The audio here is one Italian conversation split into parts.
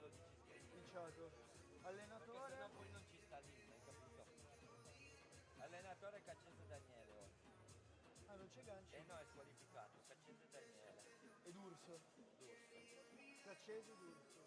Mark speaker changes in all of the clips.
Speaker 1: lo dici scherzo.
Speaker 2: Ficiato.
Speaker 1: Perché
Speaker 2: Allenatore?
Speaker 1: sennò poi non ci sta lì, hai capito? Allenatore Caccese Daniele oggi.
Speaker 2: Ah, non c'è Ganci.
Speaker 1: E no, è squalificato, Caccese Daniele.
Speaker 2: Ed Urso.
Speaker 1: D'Urso.
Speaker 2: Caccese ed Urso.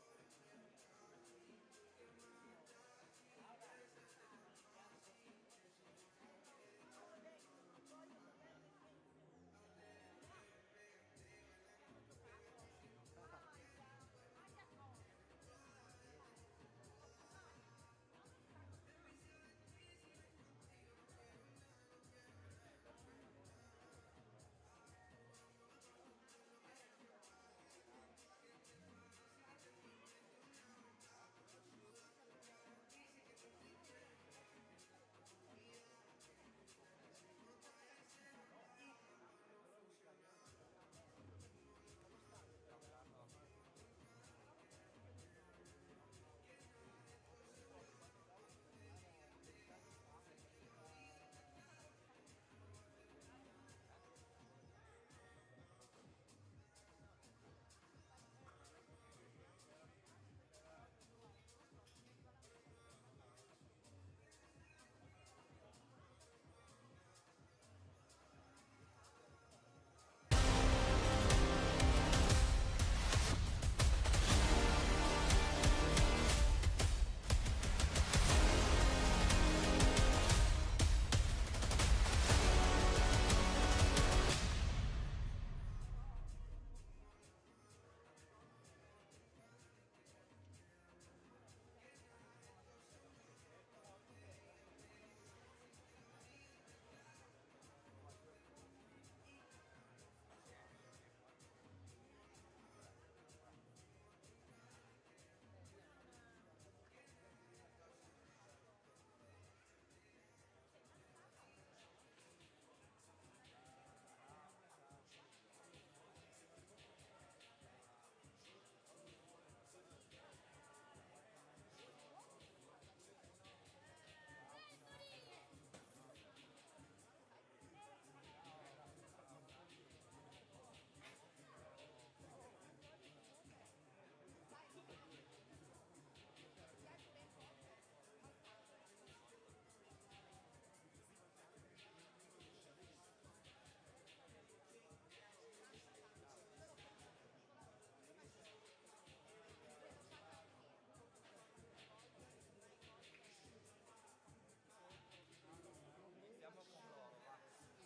Speaker 1: Iniziamo con loro, va.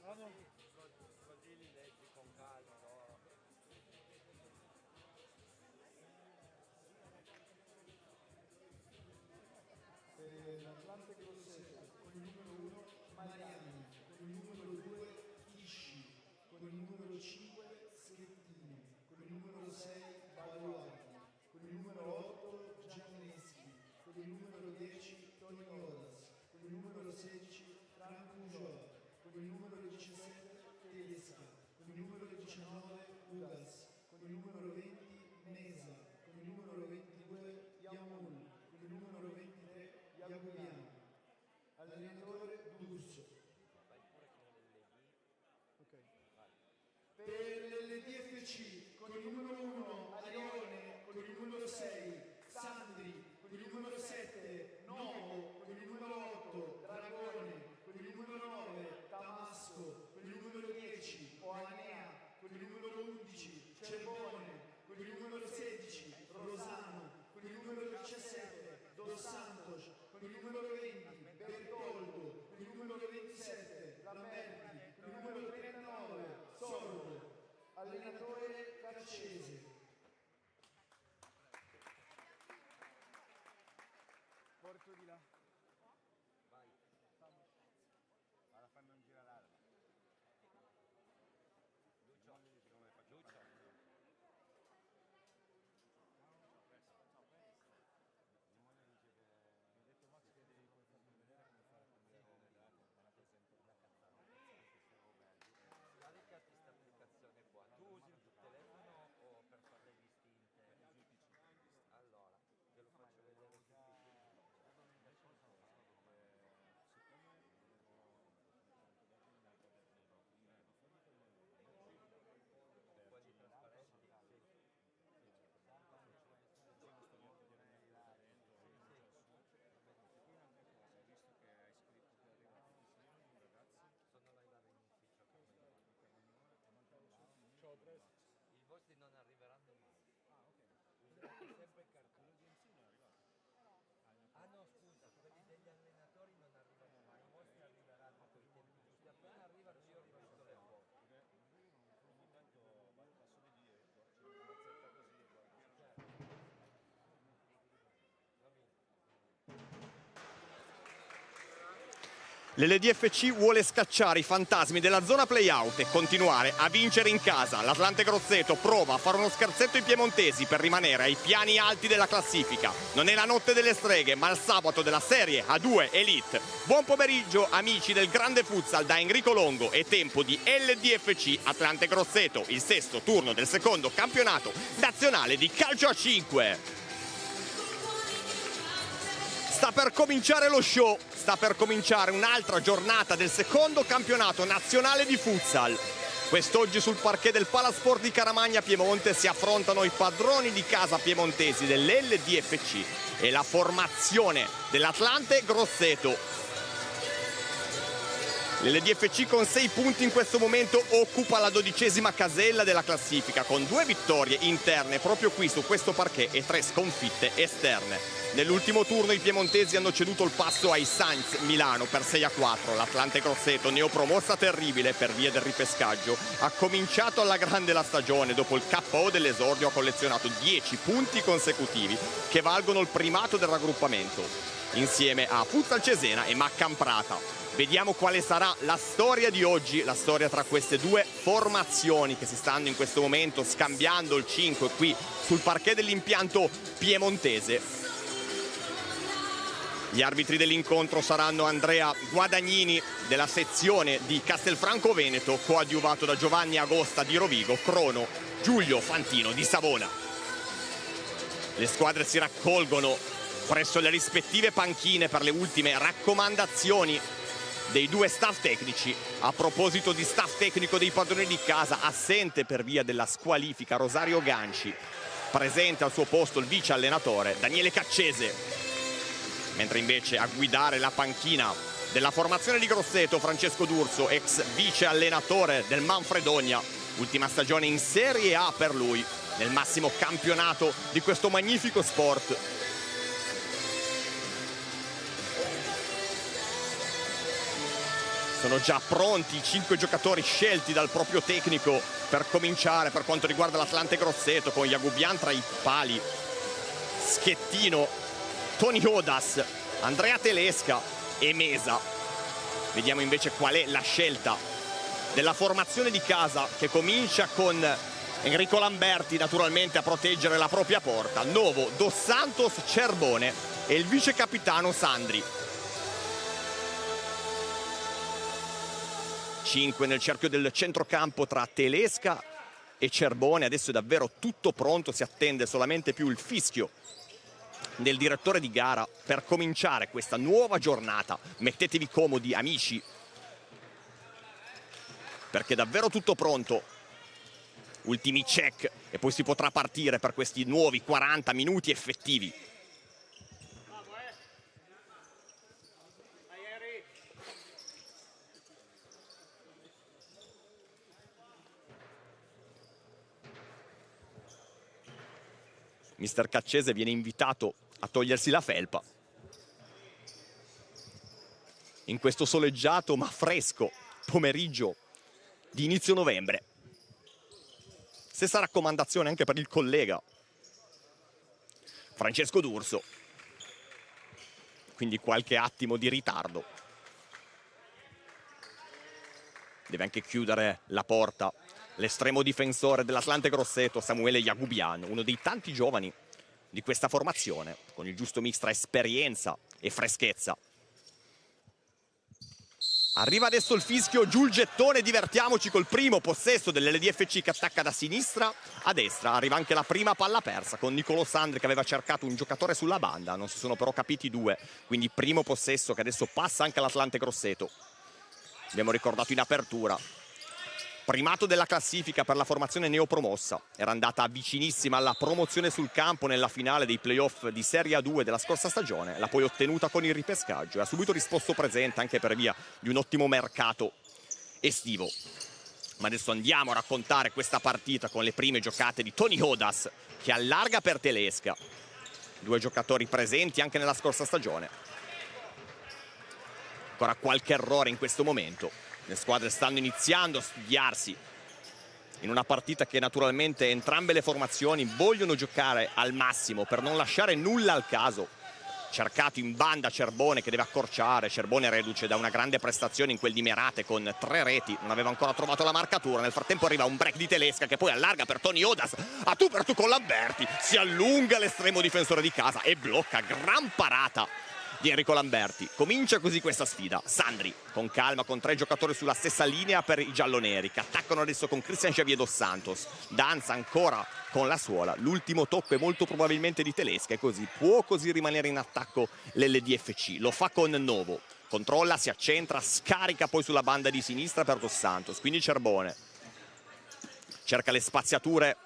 Speaker 2: Vamos.
Speaker 1: Così li leggi con calma loro.
Speaker 2: L'Atlante Grosseto con il numero 1 Mariani, con il numero 2 Isci, con il numero 5 Schettino, con il numero 6 Baluardi, con il numero 8 Gianneschi, con il numero 10 Tony Odas, con il numero 16 Franco Ujor, con il numero 17 Tedesca, con il numero 19 Ugas, con il numero 20 Mesa, con il numero 22 Yamul, con il numero 23 Jacobiano. Allenatore D'Urso.
Speaker 1: Vai pure con l'LD.
Speaker 2: Ok.
Speaker 1: Vai.
Speaker 2: Per l'LDFC con il numero 1 Arione, con il numero 6 Sandri, con il numero 7 Novo, con il numero 8 Dragone, con il numero 9 Tamasco, con il numero 10 Oanea, con il numero 11 Cerbone, con il numero 16 Rosano, con il numero 17 Dos Santos, con il numero 20 Bertoldo, con il numero 27 Lamberti, con il numero 39 Sordo, allenatore Caccese.
Speaker 3: L'LDFC vuole scacciare i fantasmi della zona play-out e continuare a vincere in casa. L'Atlante Grosseto prova a fare uno scherzetto ai piemontesi per rimanere ai piani alti della classifica. Non è la notte delle streghe, ma il sabato della Serie A2 Elite. Buon pomeriggio amici del Grande Futsal da Enrico Longo. È tempo di LDFC Atlante Grosseto, il sesto turno del secondo campionato nazionale di calcio a 5. Sta per cominciare lo show, sta per cominciare un'altra giornata del secondo campionato nazionale di futsal. Quest'oggi sul parquet del Palasport di Caramagna Piemonte si affrontano i padroni di casa piemontesi dell'LDFC e la formazione dell'Atlante Grosseto. L'LDFC con 6 punti in questo momento occupa la 12ª casella della classifica con 2 vittorie interne proprio qui su questo parquet e 3 sconfitte esterne. Nell'ultimo turno i piemontesi hanno ceduto il passo ai Sainz Milano per 6-4. L'Atlante Grosseto, neopromossa terribile per via del ripescaggio, ha cominciato alla grande la stagione. Dopo il KO dell'esordio ha collezionato 10 punti consecutivi che valgono il primato del raggruppamento insieme a Futsal Cesena e Maccamprata. Vediamo quale sarà la storia di oggi, la storia tra queste due formazioni che si stanno in questo momento scambiando il 5 qui sul parquet dell'impianto piemontese. Gli arbitri dell'incontro saranno Andrea Guadagnini della sezione di Castelfranco Veneto, coadiuvato da Giovanni Agosta di Rovigo, crono Giulio Fantino di Savona. Le squadre si raccolgono presso le rispettive panchine per le ultime raccomandazioni dei due staff tecnici. A proposito di staff tecnico dei padroni di casa, assente per via della squalifica Rosario Ganci, presente al suo posto il vice allenatore Daniele Caccese, mentre invece a guidare la panchina della formazione di Grosseto Francesco D'Urso, ex vice allenatore del Manfredonia, ultima stagione in Serie A per lui nel massimo campionato di questo magnifico sport. Sono già pronti i 5 giocatori scelti dal proprio tecnico per cominciare per quanto riguarda l'Atlante Grosseto, con Jagubian tra i pali, Schettino, Tony Odas, Andrea Telesca e Mesa. Vediamo invece qual è la scelta della formazione di casa, che comincia con Enrico Lamberti naturalmente a proteggere la propria porta, Novo, Dos Santos, Cerbone e il vice capitano Sandri. 5 nel cerchio del centrocampo tra Telesca e Cerbone. Adesso è davvero tutto pronto, si attende solamente più il fischio del direttore di gara per cominciare questa nuova giornata. Mettetevi comodi amici, perché è davvero tutto pronto. Ultimi check e poi si potrà partire per questi nuovi 40 minuti effettivi. Mister Caccese viene invitato a togliersi la felpa in questo soleggiato ma fresco pomeriggio di inizio novembre. Stessa raccomandazione anche per il collega Francesco D'Urso, quindi qualche attimo di ritardo. Deve anche chiudere la porta l'estremo difensore dell'Atlante Grosseto, Samuele Jagubian, uno dei tanti giovani di questa formazione, con il giusto mix tra esperienza e freschezza. Arriva adesso il fischio, giù il gettone, divertiamoci col primo possesso dell'LDFC che attacca da sinistra a destra. Arriva anche la prima palla persa con Nicolo Sandri che aveva cercato un giocatore sulla banda, non si sono però capiti due, quindi primo possesso che adesso passa anche all'Atlante Grosseto. Abbiamo ricordato in apertura, primato della classifica per la formazione neopromossa, era andata vicinissima alla promozione sul campo nella finale dei playoff di Serie A2 della scorsa stagione, l'ha poi ottenuta con il ripescaggio e ha subito risposto presente anche per via di un ottimo mercato estivo. Ma adesso andiamo a raccontare questa partita con le prime giocate di Tony Odas, che allarga per Telesca, due giocatori presenti anche nella scorsa stagione. Ancora qualche errore in questo momento. Le squadre stanno iniziando a studiarsi in una partita che naturalmente entrambe le formazioni vogliono giocare al massimo per non lasciare nulla al caso cercato in banda Cerbone che deve accorciare. Cerbone reduce da una grande prestazione in quel di Merate con 3 reti, non aveva ancora trovato la marcatura. Nel frattempo arriva un break di Telesca che poi allarga per Tony Odas, a tu per tu con Lamberti, si allunga l'estremo difensore di casa e blocca. Gran parata di Enrico Lamberti. Comincia così questa sfida. Sandri con calma con 3 giocatori sulla stessa linea per i gialloneri che attaccano adesso con Cristian Javier dos Santos. Danza ancora con la suola, l'ultimo tocco è molto probabilmente di Telesca e così può rimanere in attacco l'LDFC. Lo fa con Novo, controlla, si accentra, scarica poi sulla banda di sinistra per dos Santos, quindi Cerbone cerca le spaziature,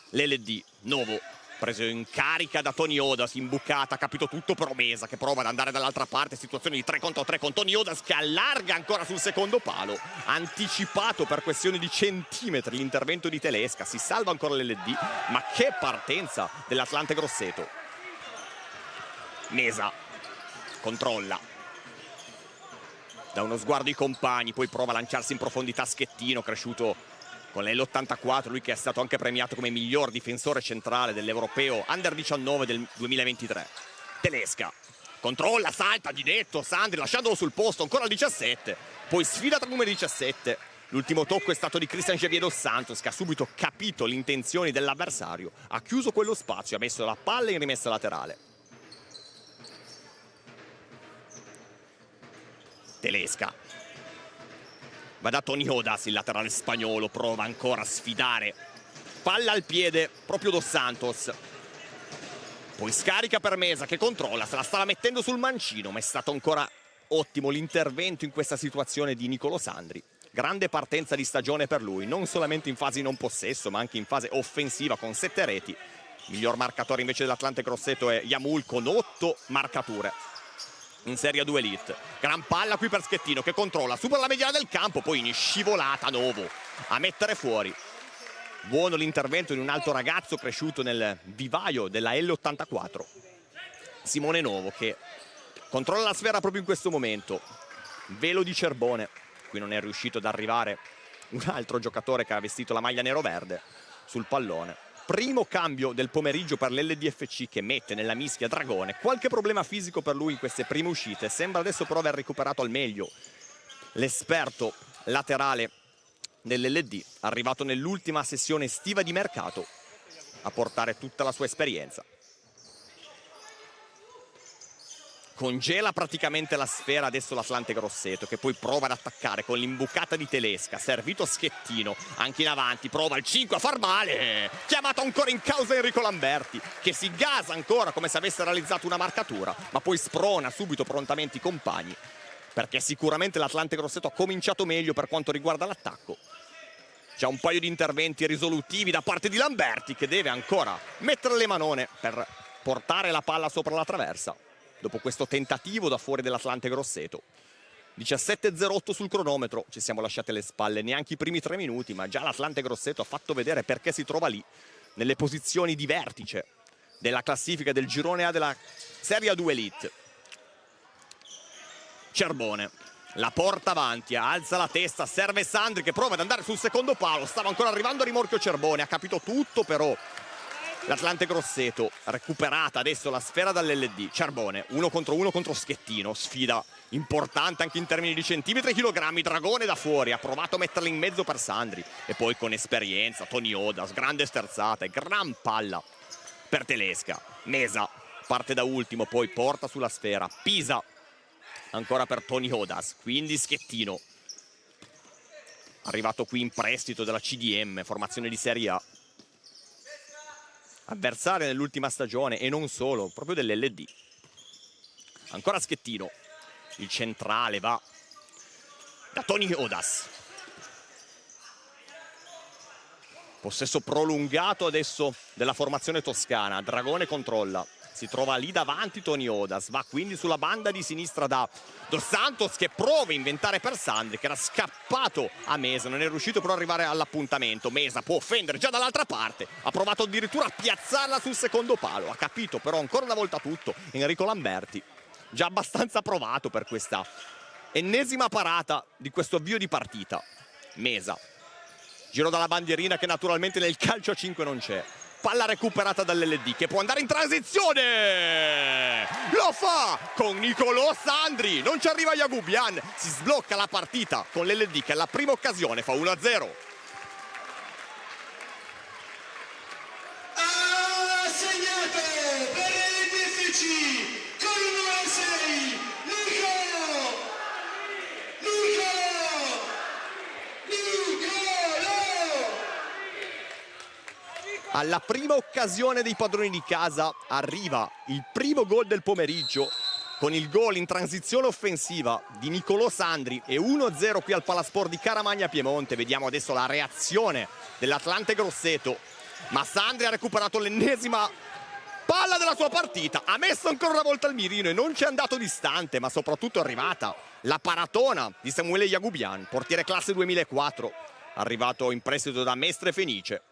Speaker 3: l'LD. Novo preso in carica da Tony Odas, imbucata, capito tutto, però Mesa che prova ad andare dall'altra parte, situazione di 3 contro 3 con Tony Odas che allarga ancora sul secondo palo. Anticipato per questione di centimetri l'intervento di Telesca, si salva ancora l'LD, ma che partenza dell'Atlante Grosseto. Mesa controlla, da uno sguardo ai compagni, poi prova a lanciarsi in profondità Schettino, cresciuto con l'L84, lui che è stato anche premiato come miglior difensore centrale dell'Europeo Under 19 del 2023. Telesca controlla, salta di netto Sandri lasciandolo sul posto, ancora il 17, poi sfida tra numeri 17. L'ultimo tocco è stato di Cristian Javier dos Santos che ha subito capito le intenzioni dell'avversario, ha chiuso quello spazio, ha messo la palla in rimessa laterale. Telesca va da Tony Odas, il laterale spagnolo, prova ancora a sfidare. Palla al piede, proprio dos Santos. Poi scarica per Mesa che controlla, se la stava mettendo sul mancino, ma è stato ancora ottimo l'intervento in questa situazione di Nicolo Sandri. Grande partenza di stagione per lui, non solamente in fase non possesso, ma anche in fase offensiva con 7 reti. Miglior marcatore invece dell'Atlante Grosseto è Yamul con 8 marcature in Serie A2 Elite. Gran palla qui per Schettino che controlla, supera la mediana del campo, poi in scivolata Novo a mettere fuori. Buono l'intervento di un alto ragazzo cresciuto nel vivaio della L84, Simone Novo, che controlla la sfera proprio in questo momento. Velo di Cerbone, qui non è riuscito ad arrivare un altro giocatore che ha vestito la maglia nero-verde sul pallone. Primo cambio del pomeriggio per l'LDFC che mette nella mischia Dragone. Qualche problema fisico per lui in queste prime uscite, sembra adesso però aver recuperato al meglio l'esperto laterale dell'LD, arrivato nell'ultima sessione estiva di mercato a portare tutta la sua esperienza. Congela praticamente la sfera adesso l'Atlante Grosseto che poi prova ad attaccare con l'imbucata di Telesca, servito Schettino anche in avanti, prova il 5 a far male, chiamato ancora in causa Enrico Lamberti che si gasa ancora come se avesse realizzato una marcatura, ma poi sprona subito prontamente i compagni perché sicuramente l'Atlante Grosseto ha cominciato meglio per quanto riguarda l'attacco. Già un paio di interventi risolutivi da parte di Lamberti che deve ancora mettere le manone per portare la palla sopra la traversa dopo questo tentativo da fuori dell'Atlante Grosseto. 17:08 sul cronometro, ci siamo lasciati alle spalle neanche i primi 3 minuti, ma già l'Atlante Grosseto ha fatto vedere perché si trova lì, nelle posizioni di vertice della classifica del girone A della Serie A2 Elite. Cerbone la porta avanti, alza la testa, serve Sandri che prova ad andare sul secondo palo, stava ancora arrivando a rimorchio Cerbone, ha capito tutto però l'Atlante Grosseto. Recuperata adesso la sfera dall'LD. Cerbone 1 contro Schettino, sfida importante anche in termini di centimetri e chilogrammi. Dragone da fuori, ha provato a metterla in mezzo per Sandri e poi con esperienza Tony Odas, grande sterzata e gran palla per Telesca. Mesa parte da ultimo, poi porta sulla sfera, Pisa ancora per Tony Odas, quindi Schettino arrivato qui in prestito della CDM, formazione di Serie A, avversario nell'ultima stagione e non solo, proprio dell'LD. Ancora Schettino, il centrale va da Tony Odas, possesso prolungato adesso della formazione toscana. Dragone controlla, si trova lì davanti Tony Odas, va quindi sulla banda di sinistra da dos Santos che prova a inventare per Sandri che era scappato a Mesa, non è riuscito però ad arrivare all'appuntamento. Mesa può offendere già dall'altra parte, ha provato addirittura a piazzarla sul secondo palo, ha capito però ancora una volta tutto Enrico Lamberti, già abbastanza provato per questa ennesima parata di questo avvio di partita. Mesa, giro dalla bandierina che naturalmente nel calcio a 5 non c'è, palla recuperata dall'LD che può andare in transizione, lo fa con Nicolò Sandri, non ci arriva Yagubyan, si sblocca la partita con l'LD che alla prima occasione fa 1-0.
Speaker 2: Ha segnato per l'LDFC con il numero 6
Speaker 3: Alla prima occasione dei padroni di casa arriva il primo gol del pomeriggio con il gol in transizione offensiva di Nicolò Sandri e 1-0 qui al Palasport di Caramagna Piemonte. Vediamo adesso la reazione dell'Atlante Grosseto, ma Sandri ha recuperato l'ennesima palla della sua partita, ha messo ancora una volta il mirino e non ci è andato distante, ma soprattutto è arrivata la paratona di Samuele Yagubyan, portiere classe 2004, arrivato in prestito da Mestre Fenice.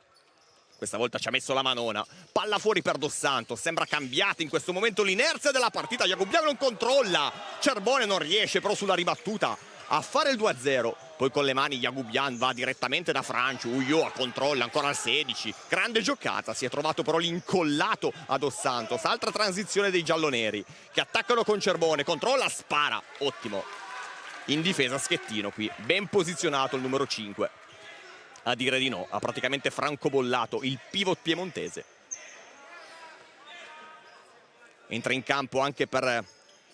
Speaker 3: Questa volta ci ha messo la manona, palla fuori per Dos Santos, sembra cambiata in questo momento l'inerzia della partita, Yagubyan non controlla, Cerbone non riesce però sulla ribattuta a fare il 2-0, poi con le mani Yagubyan va direttamente da Francio, Ulloa controlla ancora al 16, grande giocata, si è trovato però l'incollato a Dos Santos, altra transizione dei gialloneri che attaccano con Cerbone, controlla, spara, ottimo, in difesa Schettino qui, ben posizionato il numero 5. A dire di no, ha praticamente francobollato il pivot piemontese. Entra in campo anche per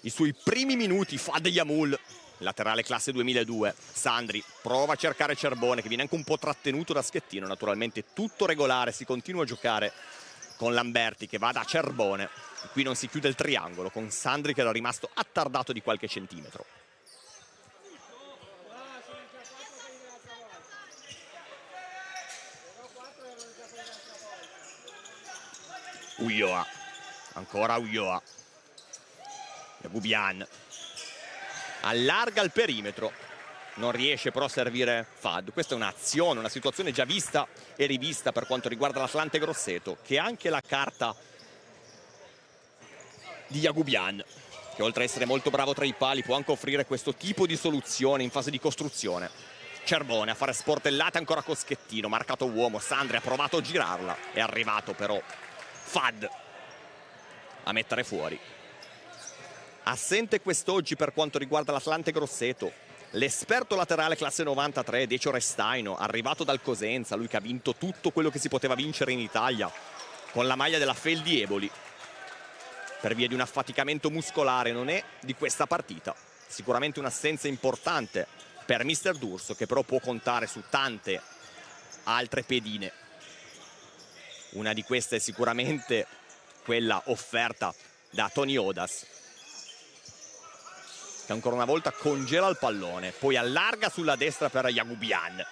Speaker 3: i suoi primi minuti Fad Yamul, laterale classe 2002. Sandri prova a cercare Cerbone che viene anche un po' trattenuto da Schettino. Naturalmente tutto regolare, si continua a giocare con Lamberti che va da Cerbone. Qui non si chiude il triangolo con Sandri che era rimasto attardato di qualche centimetro. Ulloa, ancora Ulloa, Yagubyan allarga il perimetro, non riesce però a servire Fad. Questa è un'azione, una situazione già vista e rivista per quanto riguarda l'Atlante Grosseto, che ha anche la carta di Yagubyan, che oltre ad essere molto bravo tra i pali può anche offrire questo tipo di soluzione in fase di costruzione. Cerbone a fare sportellate ancora con Schettino, marcato uomo, Sandri ha provato a girarla, è arrivato però Fad a mettere fuori. Assente quest'oggi per quanto riguarda l'Atlante Grosseto l'esperto laterale classe 93 Decio Restaino, arrivato dal Cosenza, lui che ha vinto tutto quello che si poteva vincere in Italia con la maglia della Feldi Eboli. Per via di un affaticamento muscolare non è di questa partita, sicuramente un'assenza importante per Mister D'Urso, che però può contare su tante altre pedine. Una di queste è sicuramente quella offerta da Tony Odas, che ancora una volta congela il pallone, poi allarga sulla destra per Yagubyan.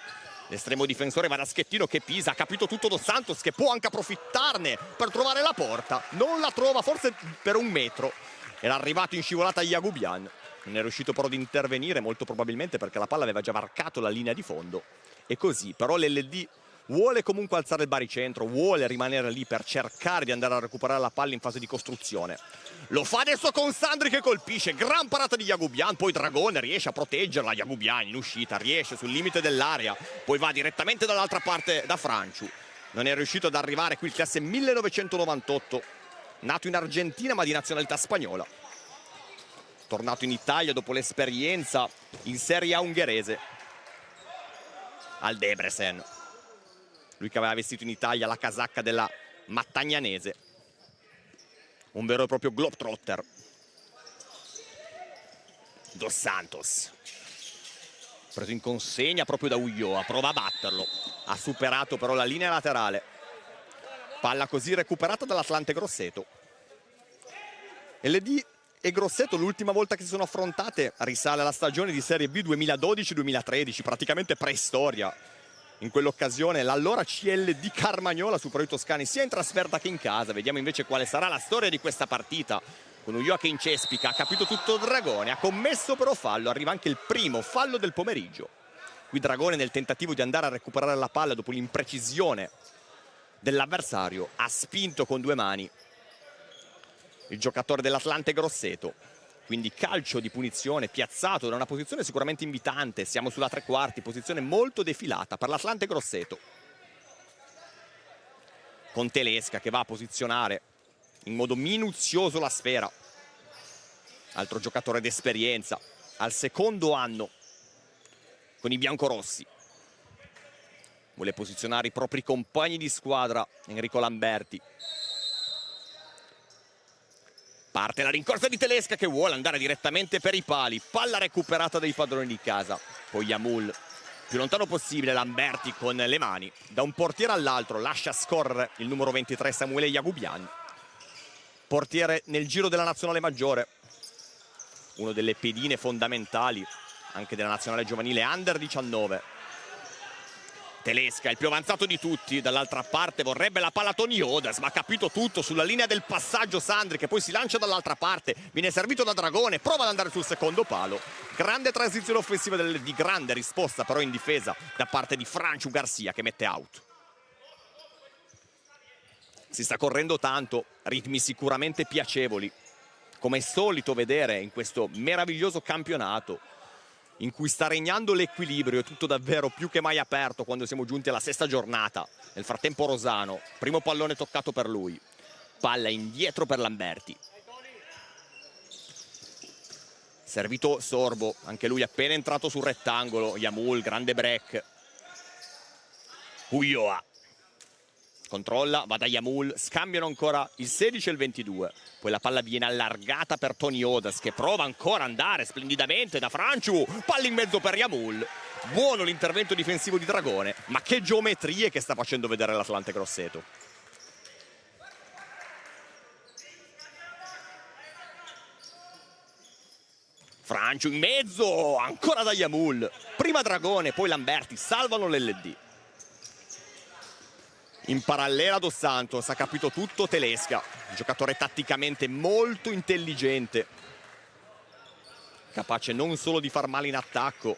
Speaker 3: L'estremo difensore va da Schettino che pisa, ha capito tutto Dos Santos che può anche approfittarne per trovare la porta, non la trova forse per un metro, era arrivato in scivolata Yagubyan, non è riuscito però ad intervenire molto probabilmente perché la palla aveva già varcato la linea di fondo e così però l'LD vuole comunque alzare il baricentro, vuole rimanere lì per cercare di andare a recuperare la palla in fase di costruzione. Lo fa adesso con Sandri che colpisce, gran parata di Yagubyan, poi Dragone riesce a proteggerla, Yagubyan in uscita, riesce sul limite dell'area, poi va direttamente dall'altra parte da Franciu. Non è riuscito ad arrivare qui il classe 1998, nato in Argentina ma di nazionalità spagnola. Tornato in Italia dopo l'esperienza in Serie A ungherese al Debrecen. Lui che aveva vestito in Italia la casacca della Mattagnanese. Un vero e proprio globetrotter. Dos Santos. Preso in consegna proprio da Ulloa. Prova a batterlo. Ha superato però la linea laterale. Palla così recuperata dall'Atlante Grosseto. LD e Grosseto l'ultima volta che si sono affrontate risale alla stagione di Serie B 2012-2013. Praticamente preistoria. In quell'occasione l'allora CLD Carmagnola superò i toscani sia in trasferta che in casa. Vediamo invece quale sarà la storia di questa partita. Con Ulloa che incespica, ha capito tutto Dragone, ha commesso però fallo, arriva anche il primo fallo del pomeriggio. Qui Dragone nel tentativo di andare a recuperare la palla dopo l'imprecisione dell'avversario ha spinto con due mani il giocatore dell'Atlante Grosseto. Quindi calcio di punizione piazzato da una posizione sicuramente invitante. Siamo sulla tre quarti, posizione molto defilata per l'Atlante Grosseto. con Telesca che va a posizionare in modo minuzioso la sfera. Altro giocatore d'esperienza, al secondo anno con i biancorossi. Vuole posizionare i propri compagni di squadra, Enrico Lamberti. Parte la rincorsa di Telesca che vuole andare direttamente per i pali. Palla recuperata dai padroni di casa. Poi Yamul, più lontano possibile, Lamberti con le mani. Da un portiere all'altro lascia scorrere il numero 23 Samuele Jagubian. Portiere nel giro della nazionale maggiore. Uno delle pedine fondamentali anche della nazionale giovanile Under 19. Telesca, il più avanzato di tutti, dall'altra parte vorrebbe la palla Tony Odas, ma ha capito tutto sulla linea del passaggio Sandri che poi si lancia dall'altra parte, viene servito da Dragone, prova ad andare sul secondo palo. Grande transizione offensiva di grande risposta però in difesa da parte di Franchu Garcia che mette out. Si sta correndo tanto, ritmi sicuramente piacevoli, come è solito vedere in questo meraviglioso campionato, in cui sta regnando l'equilibrio, è tutto davvero più che mai aperto quando siamo giunti alla sesta giornata. Nel frattempo Rosano, primo pallone toccato per lui, palla indietro per Lamberti. Servito Sorbo, anche lui appena entrato sul rettangolo. Yamul, grande break. Ulloa controlla, va da Yamul, scambiano ancora il 16 e il 22. Poi la palla viene allargata per Tony Odas che prova ancora ad andare splendidamente da Franchu. Palla in mezzo per Yamul. Buono l'intervento difensivo di Dragone, ma che geometrie che sta facendo vedere l'Atlante Grosseto. Franchu in mezzo, ancora da Yamul. Prima Dragone, poi Lamberti, salvano l'LD. In parallela Dos Santos, ha capito tutto Telesca, giocatore tatticamente molto intelligente, capace non solo di far male in attacco,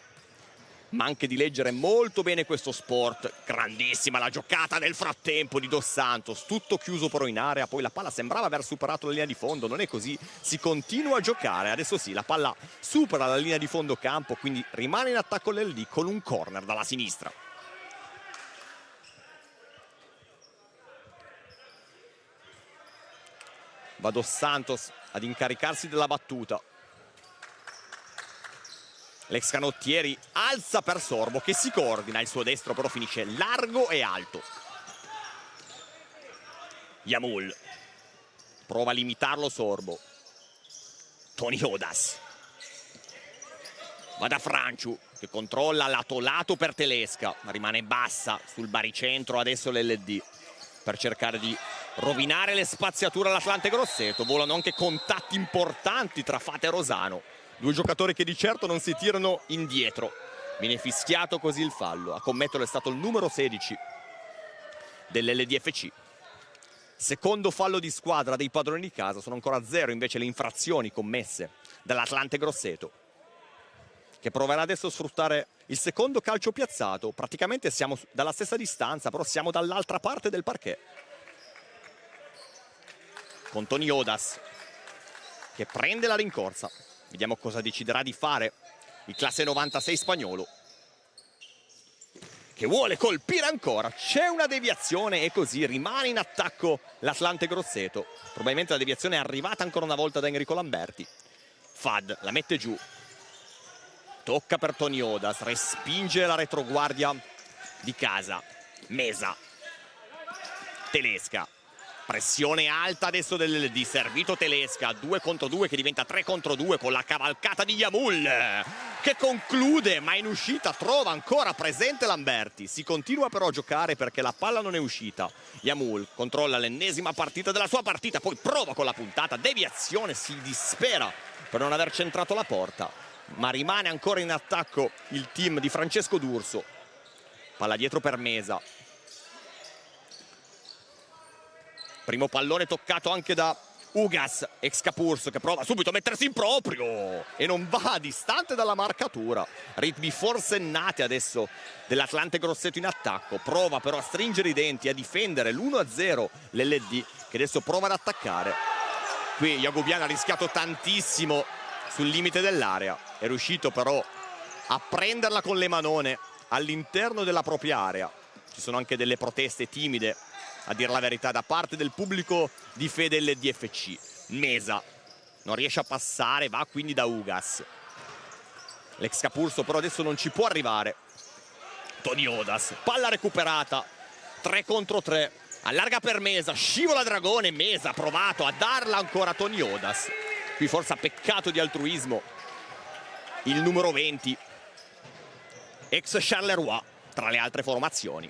Speaker 3: ma anche di leggere molto bene questo sport. Grandissima la giocata nel frattempo di Dos Santos, tutto chiuso però in area, poi la palla sembrava aver superato la linea di fondo, non è così, si continua a giocare, adesso sì, la palla supera la linea di fondo campo, quindi rimane in attacco l'LD con un corner dalla sinistra. Va Dos Santos ad incaricarsi della battuta. L'ex canottieri alza per Sorbo che si coordina, il suo destro però finisce largo e alto. Yamul prova a limitarlo Sorbo. Tony Odas va da Franchu che controlla lato lato per Telesca, rimane bassa sul baricentro adesso l'LD per cercare di rovinare le spaziature all'Atlante Grosseto. Volano anche contatti importanti tra Fate e Rosano, due giocatori che di certo non si tirano indietro. Viene fischiato così il fallo, a commetterlo è stato il numero 16 dell'LDFC. Secondo fallo di squadra dei padroni di casa, sono ancora 0 invece le infrazioni commesse dall'Atlante Grosseto, che proverà adesso a sfruttare il secondo calcio piazzato. Praticamente siamo dalla stessa distanza, però siamo dall'altra parte del parquet. Con Tony Odas che prende la rincorsa. Vediamo cosa deciderà di fare il classe 96 spagnolo, che vuole colpire ancora. C'è una deviazione e così rimane in attacco l'Atlante Grosseto. Probabilmente la deviazione è arrivata ancora una volta da Enrico Lamberti. Fad la mette giù, tocca per Tony Odas, respinge la retroguardia di casa. Mesa, Telesca, pressione alta adesso di servito Telesca, 2 contro 2 che diventa 3 contro 2 con la cavalcata di Yamul che conclude, ma in uscita trova ancora presente Lamberti. Si continua però a giocare perché la palla non è uscita. Yamul controlla l'ennesima partita della sua partita, poi prova con la puntata, deviazione, si dispera per non aver centrato la porta, ma rimane ancora in attacco il team di Francesco D'Urso. Palla dietro per Mesa. Primo pallone toccato anche da Ugas, ex Capurso, che prova subito a mettersi in proprio e non va distante dalla marcatura. Ritmi forsennati adesso dell'Atlante Grosseto in attacco. Prova però a stringere i denti, a difendere l'1-0 l'LD, che adesso prova ad attaccare. Qui Jagubian ha rischiato tantissimo sul limite dell'area, è riuscito però a prenderla con le manone all'interno della propria area. Ci sono anche delle proteste timide a dire la verità, da parte del pubblico di fede LDFC. Mesa non riesce a passare, va quindi da Ugas. L'ex Capurso però adesso non ci può arrivare. Toniodas, palla recuperata, 3 contro 3, allarga per Mesa, scivola Dragone, Mesa ha provato a darla ancora a Toniodas. Qui forse ha peccato di altruismo il numero 20, ex Charleroi, tra le altre formazioni.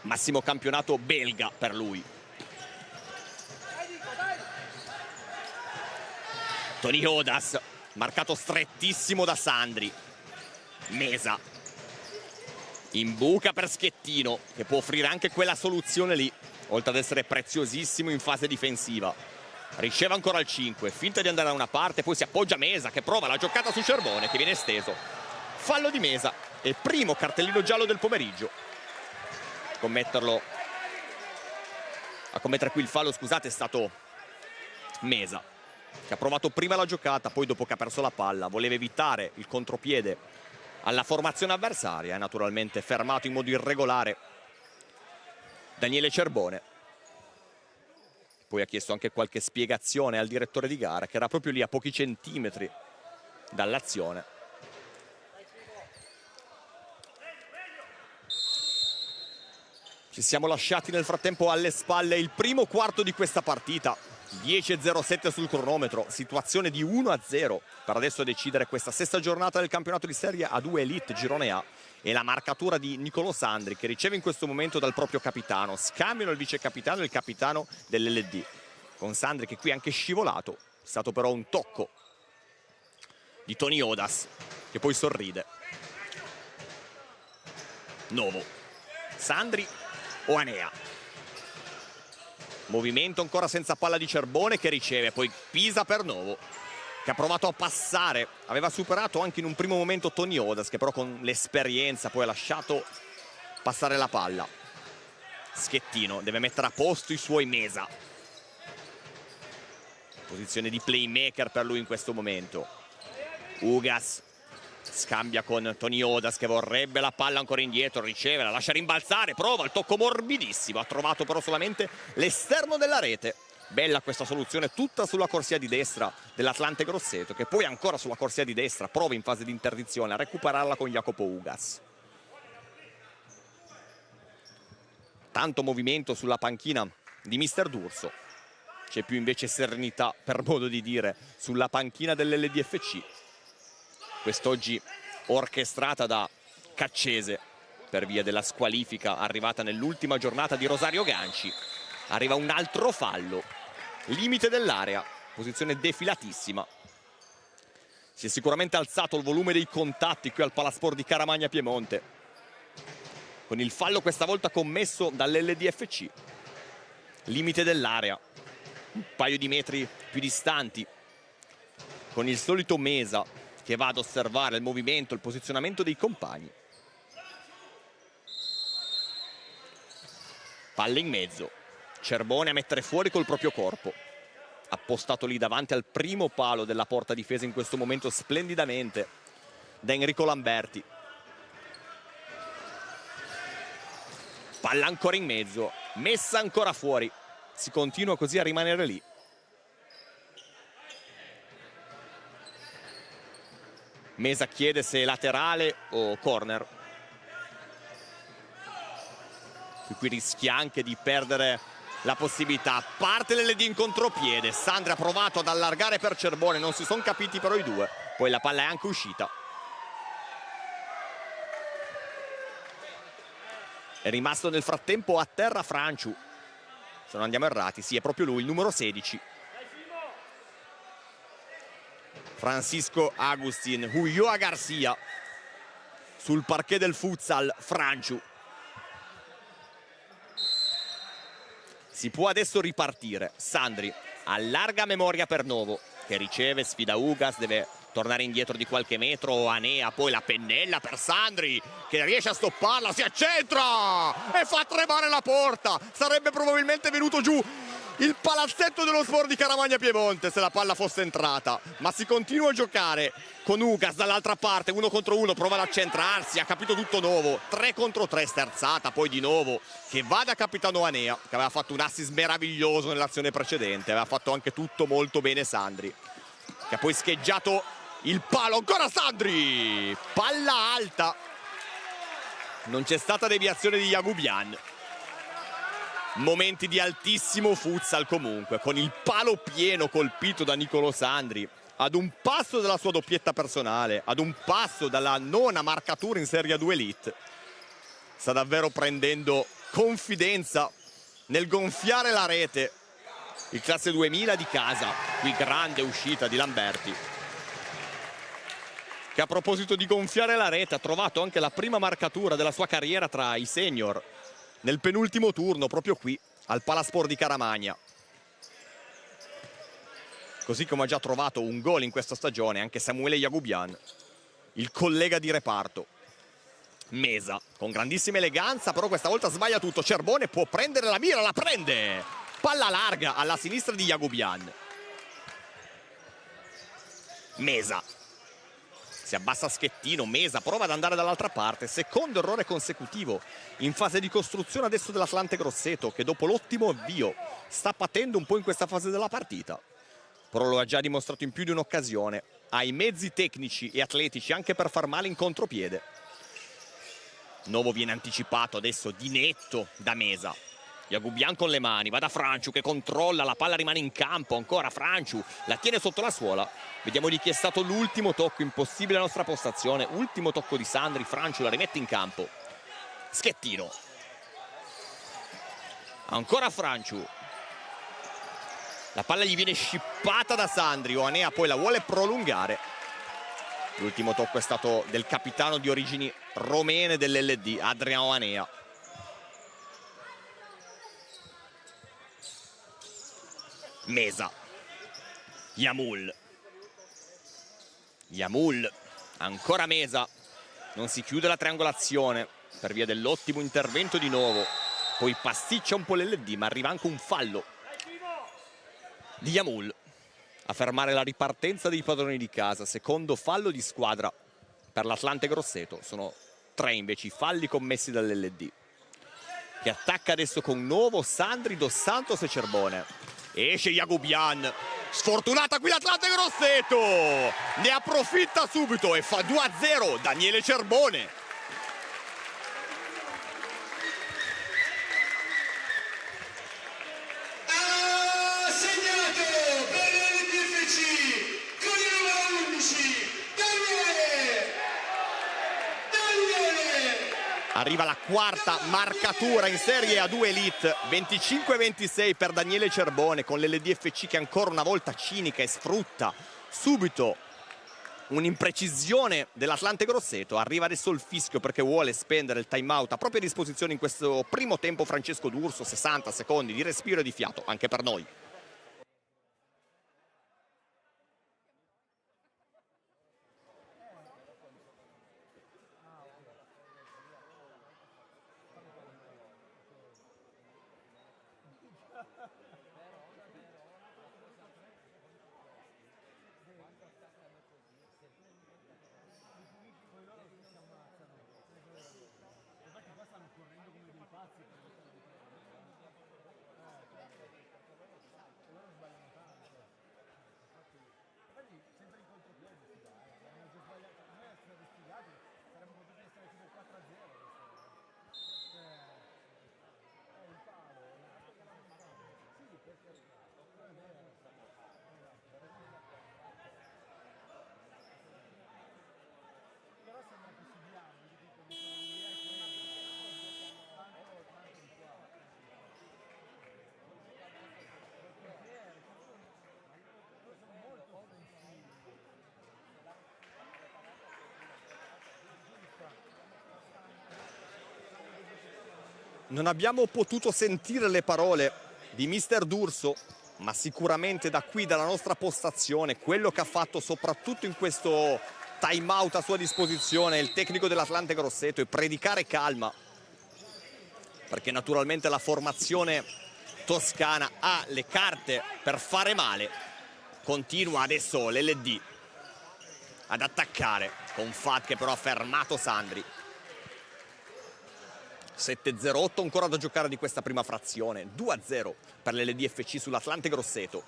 Speaker 3: Massimo campionato belga per lui. Toniodas, marcato strettissimo da Sandri. Mesa in buca per Schettino, che può offrire anche quella soluzione lì, oltre ad essere preziosissimo in fase difensiva. Riceve ancora il 5, finta di andare da una parte, poi si appoggia Mesa che prova la giocata su Cerbone che viene esteso. Fallo di Mesa e primo cartellino giallo del pomeriggio. A commettere qui il fallo, scusate, è stato Mesa, che ha provato prima la giocata, poi dopo che ha perso la palla voleva evitare il contropiede alla formazione avversaria, è naturalmente fermato in modo irregolare Daniele Cerbone. Poi ha chiesto anche qualche spiegazione al direttore di gara, che era proprio lì a pochi centimetri dall'azione. Ci siamo lasciati nel frattempo alle spalle il primo quarto di questa partita. 10:07 sul cronometro, situazione di 1-0 per adesso a decidere questa sesta giornata del campionato di Serie A2 Elite Girone A, e la marcatura di Nicolò Sandri, che riceve in questo momento dal proprio capitano. Scambiano il vice capitano e il capitano dell'LD, con Sandri che qui è anche scivolato. È stato però un tocco di Toniodas, che poi sorride. Novo, Sandri o Anea. Movimento ancora senza palla di Cerbone, che riceve, poi Pisa per Novo, che ha provato a passare, aveva superato anche in un primo momento Toniodas, che però con l'esperienza poi ha lasciato passare la palla. Schettino deve mettere a posto i suoi Mesa, posizione di playmaker per lui in questo momento. Ugas scambia con Toniodas, che vorrebbe la palla ancora indietro, riceve, la lascia rimbalzare, prova il tocco morbidissimo, ha trovato però solamente l'esterno della rete. Bella questa soluzione, tutta sulla corsia di destra dell'Atlante Grosseto, che poi ancora sulla corsia di destra prova in fase di interdizione a recuperarla con Jacopo Ugas. Tanto movimento sulla panchina di Mister D'Urso, c'è più invece serenità, per modo di dire, sulla panchina dell'LDFC, quest'oggi orchestrata da Caccese per via della squalifica arrivata nell'ultima giornata di Rosario Ganci. Arriva un altro fallo, limite dell'area, posizione defilatissima. Si è sicuramente alzato il volume dei contatti qui al Palasport di Caramagna Piemonte, con il fallo questa volta commesso dall'LDFC. Limite dell'area, un paio di metri più distanti, con il solito Mesa che va ad osservare il movimento, il posizionamento dei compagni. Palla in mezzo, Cerbone a mettere fuori col proprio corpo, appostato lì davanti al primo palo della porta difesa in questo momento splendidamente da Enrico Lamberti. Palla ancora in mezzo, messa ancora fuori, si continua così a rimanere lì. Mesa chiede se è laterale o corner. Qui rischia anche di perdere la possibilità. Parte l'LD in contropiede, Sandri ha provato ad allargare per Cerbone, non si sono capiti però i due, poi la palla è anche uscita. È rimasto nel frattempo a terra Franciu, se non andiamo errati, sì, è proprio lui, il numero 16. Francisco Agustin, Ulloa Garcia sul parquet del futsal. Franciu. Si può adesso ripartire. Sandri allarga memoria per Novo, che riceve, sfida Ugas, deve tornare indietro di qualche metro. Anea, poi la pennella per Sandri, che riesce a stopparla, si accentra e fa tremare la porta. Sarebbe probabilmente venuto giù il palazzetto dello Sport di Caramagna Piemonte se la palla fosse entrata, ma si continua a giocare con Ugas dall'altra parte, 1 contro 1, prova ad accentrarsi, ha capito tutto Novo, 3 contro 3, sterzata poi di Novo che va da capitano Anea, che aveva fatto un assist meraviglioso nell'azione precedente, aveva fatto anche tutto molto bene Sandri, che ha poi scheggiato il palo, ancora Sandri, palla alta, non c'è stata deviazione di Jagubian. Momenti di altissimo futsal comunque, con il palo pieno colpito da Nicolo Sandri, ad un passo dalla sua doppietta personale, ad un passo dalla nona marcatura in Serie 2 Elite. Sta davvero prendendo confidenza nel gonfiare la rete. Il classe 2000 di casa, qui grande uscita di Lamberti, che a proposito di gonfiare la rete ha trovato anche la prima marcatura della sua carriera tra i senior nel penultimo turno, proprio qui al Palasport di Caramagna, così come ha già trovato un gol in questa stagione anche Samuele Jagubian, il collega di reparto. Mesa con grandissima eleganza, però questa volta sbaglia tutto. Cerbone può prendere la mira, la prende, palla larga alla sinistra di Jagubian. Mesa si abbassa Schettino, Mesa prova ad andare dall'altra parte, secondo errore consecutivo in fase di costruzione adesso dell'Atlante Grosseto, che dopo l'ottimo avvio sta patendo un po' in questa fase della partita, però lo ha già dimostrato in più di un'occasione, ha i mezzi tecnici e atletici anche per far male in contropiede. Novo viene anticipato adesso di netto da Mesa. Jagubian con le mani, va da Franciu che controlla, la palla rimane in campo, ancora Franciu, la tiene sotto la suola. Vediamo di chi è stato l'ultimo tocco, impossibile la nostra postazione, ultimo tocco di Sandri, Franciu la rimette in campo. Schettino. Ancora Franciu. La palla gli viene scippata da Sandri, Oanea poi la vuole prolungare. L'ultimo tocco è stato del capitano di origini romene dell'LD, Adrian Oanea. Mesa, Yamul, ancora Mesa, non si chiude la triangolazione per via dell'ottimo intervento di Novo, poi pasticcia un po' l'LD ma arriva anche un fallo di Yamul a fermare la ripartenza dei padroni di casa. Secondo fallo di squadra per l'Atlante Grosseto, sono 3 invece i falli commessi dall'LD, che attacca adesso con Novo, Sandri, Dos Santos e Cerbone. Esce Jagubian, sfortunata qui l'Atlante Grosseto, ne approfitta subito e fa 2-0 Daniele Cerbone.
Speaker 2: Ha segnato per l'LDFC con il numero 11 Daniele.
Speaker 3: Arriva la quarta marcatura in Serie A2 Elite, 25-26 per Daniele Cerbone, con l'LDFC che ancora una volta cinica e sfrutta subito un'imprecisione dell'Atlante Grosseto. Arriva adesso il fischio perché vuole spendere il time out a propria disposizione in questo primo tempo Francesco D'Urso, 60 secondi di respiro e di fiato anche per noi. Non abbiamo potuto sentire le parole di mister D'Urso, ma sicuramente da qui, dalla nostra postazione, quello che ha fatto soprattutto in questo time out a sua disposizione il tecnico dell'Atlante Grosseto è predicare calma, perché naturalmente la formazione Toscana ha le carte per fare male. Continua adesso l'LD ad attaccare con Fad che però ha fermato Sandri. 7-0-8 ancora da giocare di questa prima frazione. 2-0 per l'LDFC sull'Atlante Grosseto.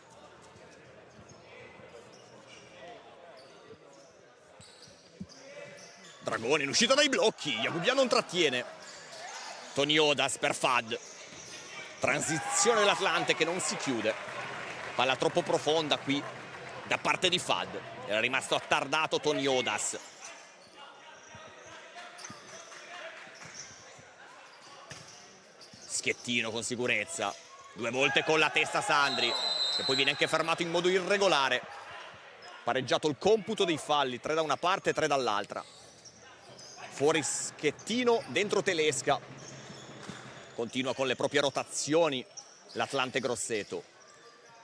Speaker 3: Dragone in uscita dai blocchi. Jacobian non trattiene. Tony Odas per Fad. Transizione dell'Atlante che non si chiude. Palla troppo profonda qui da parte di Fad. Era rimasto attardato Tony Odas. Schettino con sicurezza. 2 volte con la testa Sandri, che poi viene anche fermato in modo irregolare. Pareggiato il computo dei falli, 3 da una parte e 3 dall'altra. Fuori Schettino, dentro Telesca. Continua con le proprie rotazioni l'Atlante Grosseto.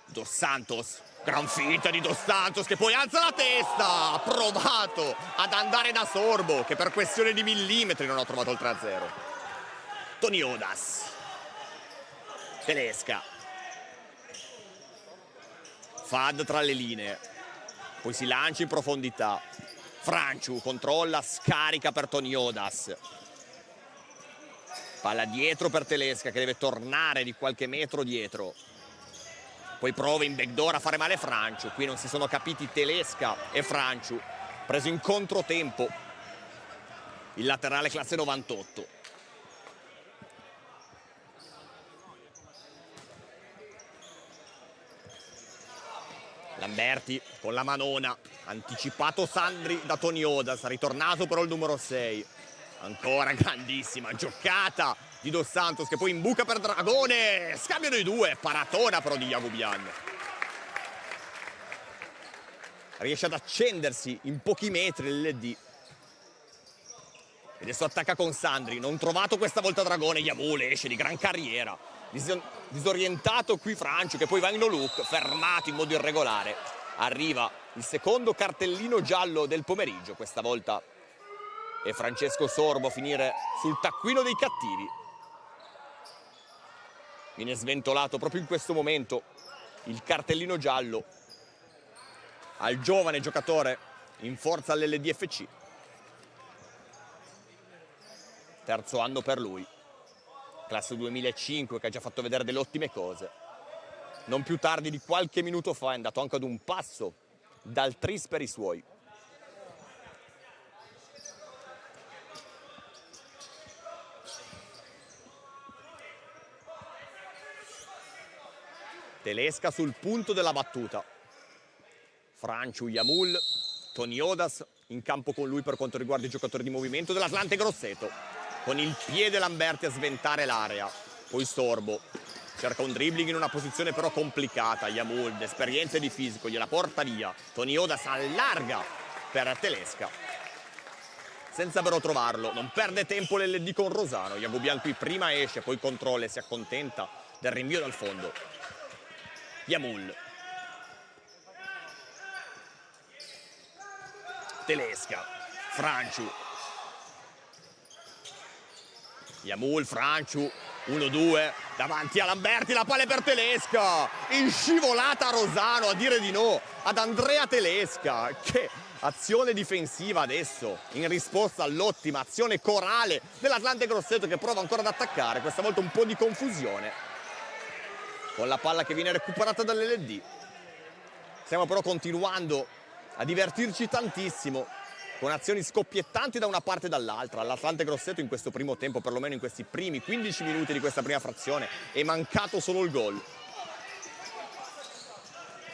Speaker 3: Dos Santos, gran finta di Dos Santos che poi alza la testa. Ha provato ad andare da Sorbo che per questione di millimetri non ha trovato il 3-0. Tony Odas. Telesca. Fad tra le linee. Poi si lancia in profondità. Franciu controlla, scarica per Tony Odas. Palla dietro per Telesca che deve tornare di qualche metro dietro. Poi prova in backdoor a fare male Franciu. Qui non si sono capiti Telesca e Franciu. Preso in controtempo il laterale classe 98. Lamberti con la manona, anticipato Sandri da Tony Odas, ritornato però il numero 6. Ancora grandissima giocata di Dos Santos che poi imbuca per Dragone. Scambiano i due, paratona però di Jacobian. Riesce ad accendersi in pochi metri l'LD. E adesso attacca con Sandri, non trovato questa volta Dragone. Yamul esce di gran carriera. Disorientato qui Franciu che poi va in no look, fermato in modo irregolare. Arriva il secondo cartellino giallo del pomeriggio, questa volta è Francesco Sorbo a finire sul taccuino dei cattivi. Viene sventolato proprio in questo momento il cartellino giallo al giovane giocatore in forza all'LDFC. Terzo anno per lui. Classe 2005 che ha già fatto vedere delle ottime cose. Non più tardi di qualche minuto fa è andato anche ad un passo dal tris per i suoi. Telesca sul punto della battuta. Franciu, Yamul, Tony Odas in campo con lui per quanto riguarda i giocatori di movimento dell'Atlante Grosseto. Con il piede Lamberti a sventare l'area. Poi Sorbo cerca un dribbling in una posizione però complicata. Yamul, d'esperienza e di fisico, gliela porta via. Tony Odas allarga per Telesca senza però trovarlo. Non perde tempo l'LD con Rosano. Jacobian qui prima esce, poi controlla e si accontenta del rinvio dal fondo. Yamul. Telesca. Franciu. Yamul, Franciu, 1-2, davanti a Lamberti, la palla è per Telesca, in scivolata Rosano a dire di no ad Andrea Telesca. Che azione difensiva adesso, in risposta all'ottima azione corale dell'Atlante Grosseto che prova ancora ad attaccare, questa volta un po' di confusione, con la palla che viene recuperata dall'LD. Stiamo però continuando a divertirci tantissimo, con azioni scoppiettanti da una parte e dall'altra. L'Atlante Grosseto in questo primo tempo, perlomeno in questi primi 15 minuti di questa prima frazione, è mancato solo il gol.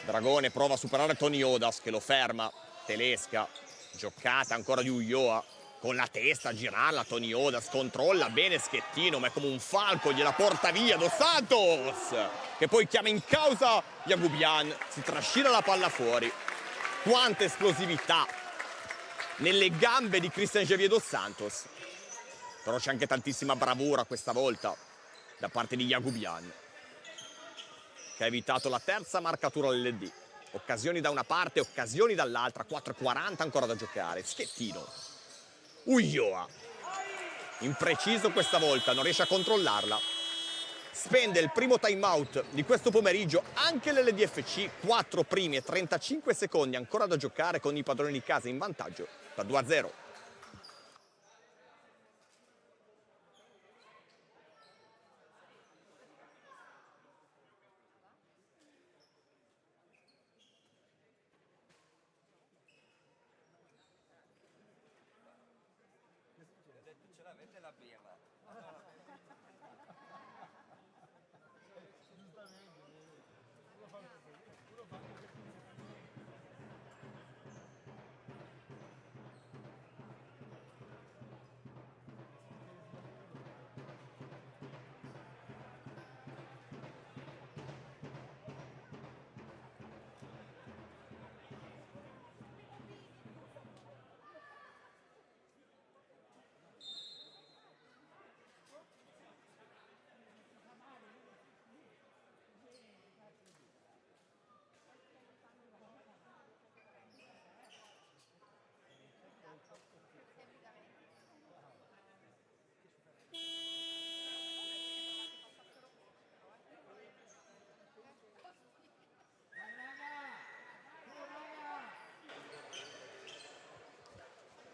Speaker 3: Dragone prova a superare Tony Odas che lo ferma. Telesca, giocata ancora di Ulloa, con la testa a girarla. Tony Odas controlla bene Schettino, ma è come un falco, gliela porta via Dos Santos, che poi chiama in causa Jacobian, si trascina la palla fuori. Quanta esplosività nelle gambe di Cristian Javier Dos Santos, però c'è anche tantissima bravura questa volta da parte di Jacobian, che ha evitato la terza marcatura dell'LD. Occasioni da una parte, occasioni dall'altra. 4:40 ancora da giocare. Schettino, Ulloa, impreciso questa volta, non riesce a controllarla. spende il primo time out di questo pomeriggio anche l'LDFC, 4 primi e 35 secondi ancora da giocare con i padroni di casa in vantaggio per 2-0.
Speaker 1: Ce l'avete la birra?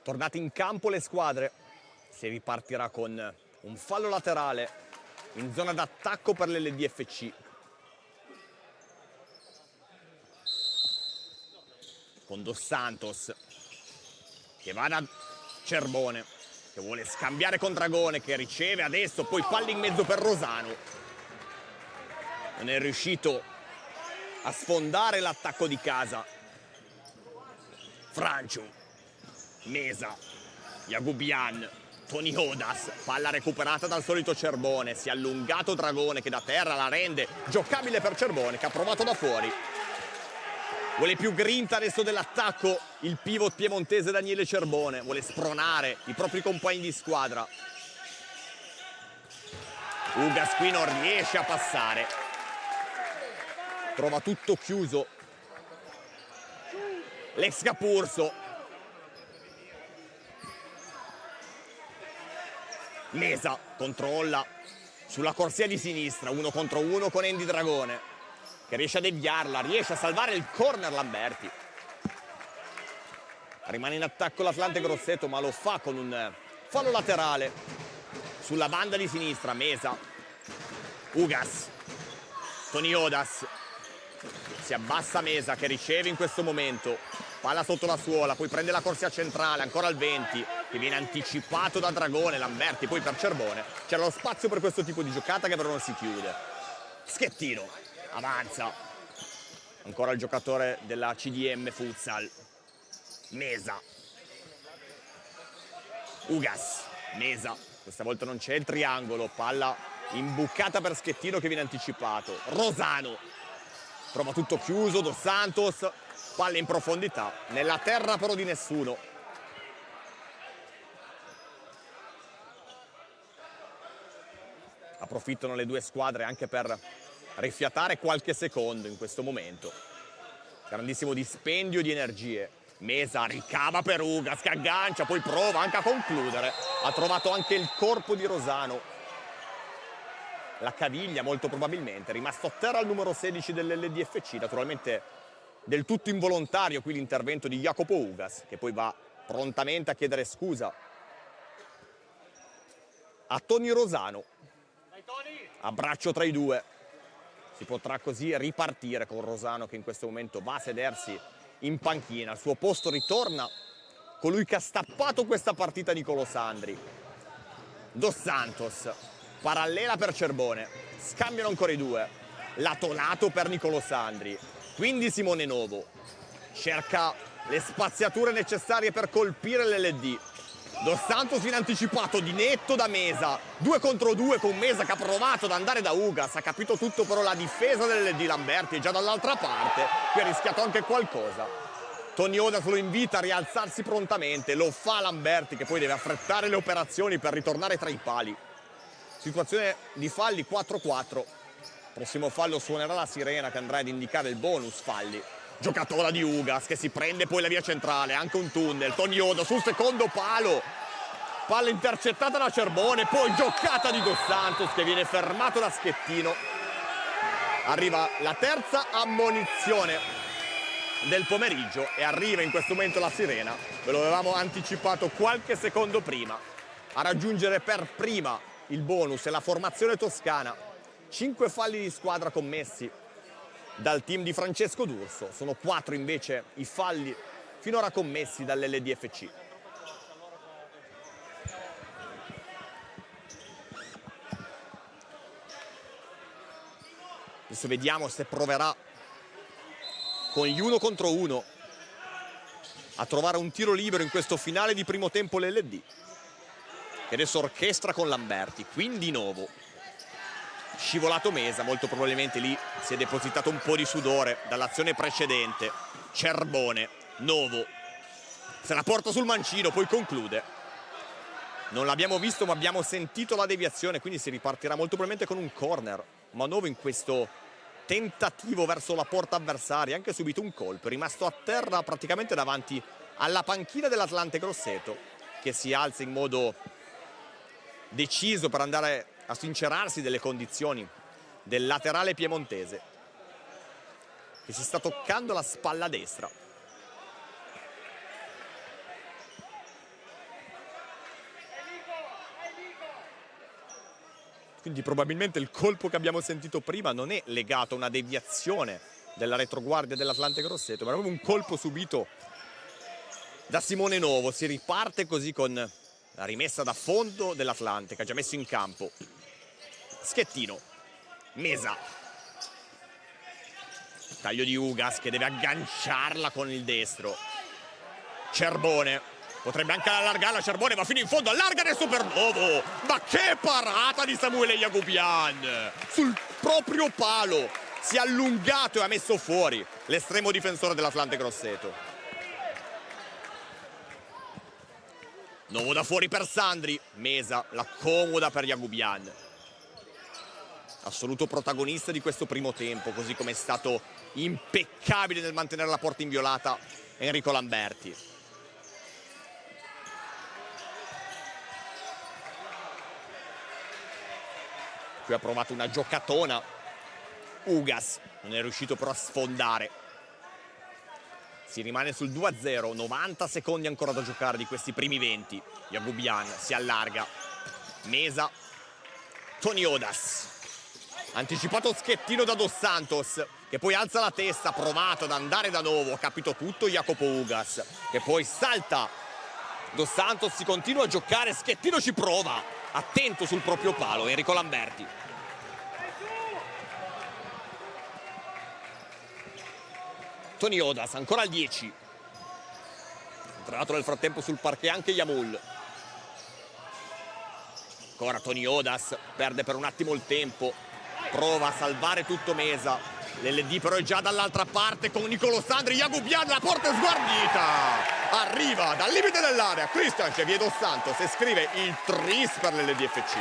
Speaker 3: Tornate in campo le squadre, si ripartirà con un fallo laterale in zona d'attacco per l'LDFC. Con Dos Santos che va da Cerbone, che vuole scambiare con Dragone, che riceve adesso, poi palla in mezzo per Rosano. Non è riuscito a sfondare l'attacco di casa. Francio. Mesa, Yagubian, Tony Odas, palla recuperata dal solito Cerbone, si è allungato Dragone che da terra la rende giocabile per Cerbone che ha provato da fuori. Vuole più grinta adesso dell'attacco il pivot piemontese Daniele Cerbone, vuole spronare i propri compagni di squadra. Ugas qui non riesce a passare, trova tutto chiuso l'ex Capurso. Mesa controlla sulla corsia di sinistra, 1 contro 1 con Andy Dragone che riesce a deviarla, riesce a salvare il corner Lamberti. Rimane in attacco l'Atlante Grosseto, ma lo fa con un fallo laterale sulla banda di sinistra. Mesa, Ugas, Tony Odas, si abbassa Mesa che riceve in questo momento, palla sotto la suola, poi prende la corsia centrale, ancora al 20, che viene anticipato da Dragone, Lamberti, poi per Cerbone. C'era lo spazio per questo tipo di giocata che però non si chiude. Schettino, avanza. Ancora il giocatore della CDM Futsal. Mesa. Ugas, Mesa. Questa volta non c'è il triangolo, palla imbucata per Schettino che viene anticipato. Rosano. Trova tutto chiuso, Dos Santos. Palla in profondità, nella terra però di nessuno. Approfittano le due squadre anche per rifiatare qualche secondo in questo momento. Grandissimo dispendio di energie. Mesa ricava per Ugas che aggancia, poi prova anche a concludere. Ha trovato anche il corpo di Rosano. La caviglia molto probabilmente. È rimasto a terra il numero 16 dell'LDFC. Naturalmente del tutto involontario qui l'intervento di Jacopo Ugas, che poi va prontamente a chiedere scusa a Tony Rosano. Abbraccio tra i due. Si potrà così ripartire con Rosano che in questo momento va a sedersi in panchina. Al suo posto ritorna colui che ha stappato questa partita, Nicolo Sandri. Dos Santos, parallela per Cerbone, scambiano ancora i due. Lato lato per Nicolo Sandri. Quindi Simone Novo cerca le spaziature necessarie per colpire l'LD. Dos Santos in anticipato di netto da Mesa, 2 contro 2 con Mesa che ha provato ad andare da Ugas, ha capito tutto però la difesa dell'LD. Lamberti è già dall'altra parte, qui ha rischiato anche qualcosa. Tony Odas lo invita a rialzarsi prontamente, lo fa Lamberti che poi deve affrettare le operazioni per ritornare tra i pali. Situazione di falli 4-4. Prossimo fallo suonerà la sirena che andrà ad indicare il bonus falli. Giocatola di Ugas che si prende poi la via centrale, anche un tunnel. Tony Odas sul secondo palo. palla intercettata da Cerbone, poi giocata di Dos Santos che viene fermato da Schettino. Arriva la terza ammonizione del pomeriggio e arriva in questo momento la sirena, ve lo avevamo anticipato qualche secondo prima, a raggiungere per prima il bonus e la formazione toscana. 5 falli di squadra commessi dal team di Francesco D'Urso, sono 4 invece i falli finora commessi dall'LDFC. Adesso vediamo se proverà con gli 1 contro 1 a trovare un tiro libero in questo finale di primo tempo l'LD. E adesso orchestra con Lamberti, quindi Novo. Scivolato Mesa, molto probabilmente lì si è depositato un po' di sudore dall'azione precedente. Cerbone, Novo, se la porta sul mancino, poi conclude. Non l'abbiamo visto ma abbiamo sentito la deviazione, quindi si ripartirà molto probabilmente con un corner. Ma Novo in questo tentativo verso la porta avversaria ha anche subito un colpo, è rimasto a terra praticamente davanti alla panchina dell'Atlante Grosseto, che si alza in modo deciso per andare a sincerarsi delle condizioni del laterale piemontese, che si sta toccando la spalla destra. Quindi probabilmente il colpo che abbiamo sentito prima non è legato a una deviazione della retroguardia dell'Atlante Grosseto, ma è proprio un colpo subito da Simone Novo. Si riparte così con la rimessa da fondo dell'Atlante, che ha già messo in campo Schettino. Mesa. Taglio di Ugas che deve agganciarla con il destro. Cerbone. Potrebbe anche allargarla, Cerbone va fino in fondo, allarga adesso per Novo. Ma che parata di Samuele Jagubian! Sul proprio palo si è allungato e ha messo fuori l'estremo difensore dell'Atlante Grosseto. Novo da fuori per Sandri. Mesa la comoda per Jagubian. Assoluto protagonista di questo primo tempo, così come è stato impeccabile nel mantenere la porta inviolata Enrico Lamberti. Qui ha provato una giocatona Ugas, non è riuscito però a sfondare. Si rimane sul 2-0, 90 secondi ancora da giocare di questi primi 20. Jagubian si allarga. Mesa, Toniodas. Anticipato Schettino da Dos Santos, che poi alza la testa, provato ad andare da nuovo, ha capito tutto Jacopo Ugas, che poi salta. Dos Santos si continua a giocare, Schettino ci prova, attento sul proprio palo, Enrico Lamberti. Toniodas, ancora al 10. Entrato nel frattempo sul parquet anche Yamul. Ancora Toniodas, perde per un attimo il tempo, prova a salvare tutto Mesa. L'LD però è già dall'altra parte con Nicolo Sandri. Jagubian, la porta è sguardita. Arriva dal limite dell'area Cristian Xavier Dos Santos e scrive il tris per l'LDFC.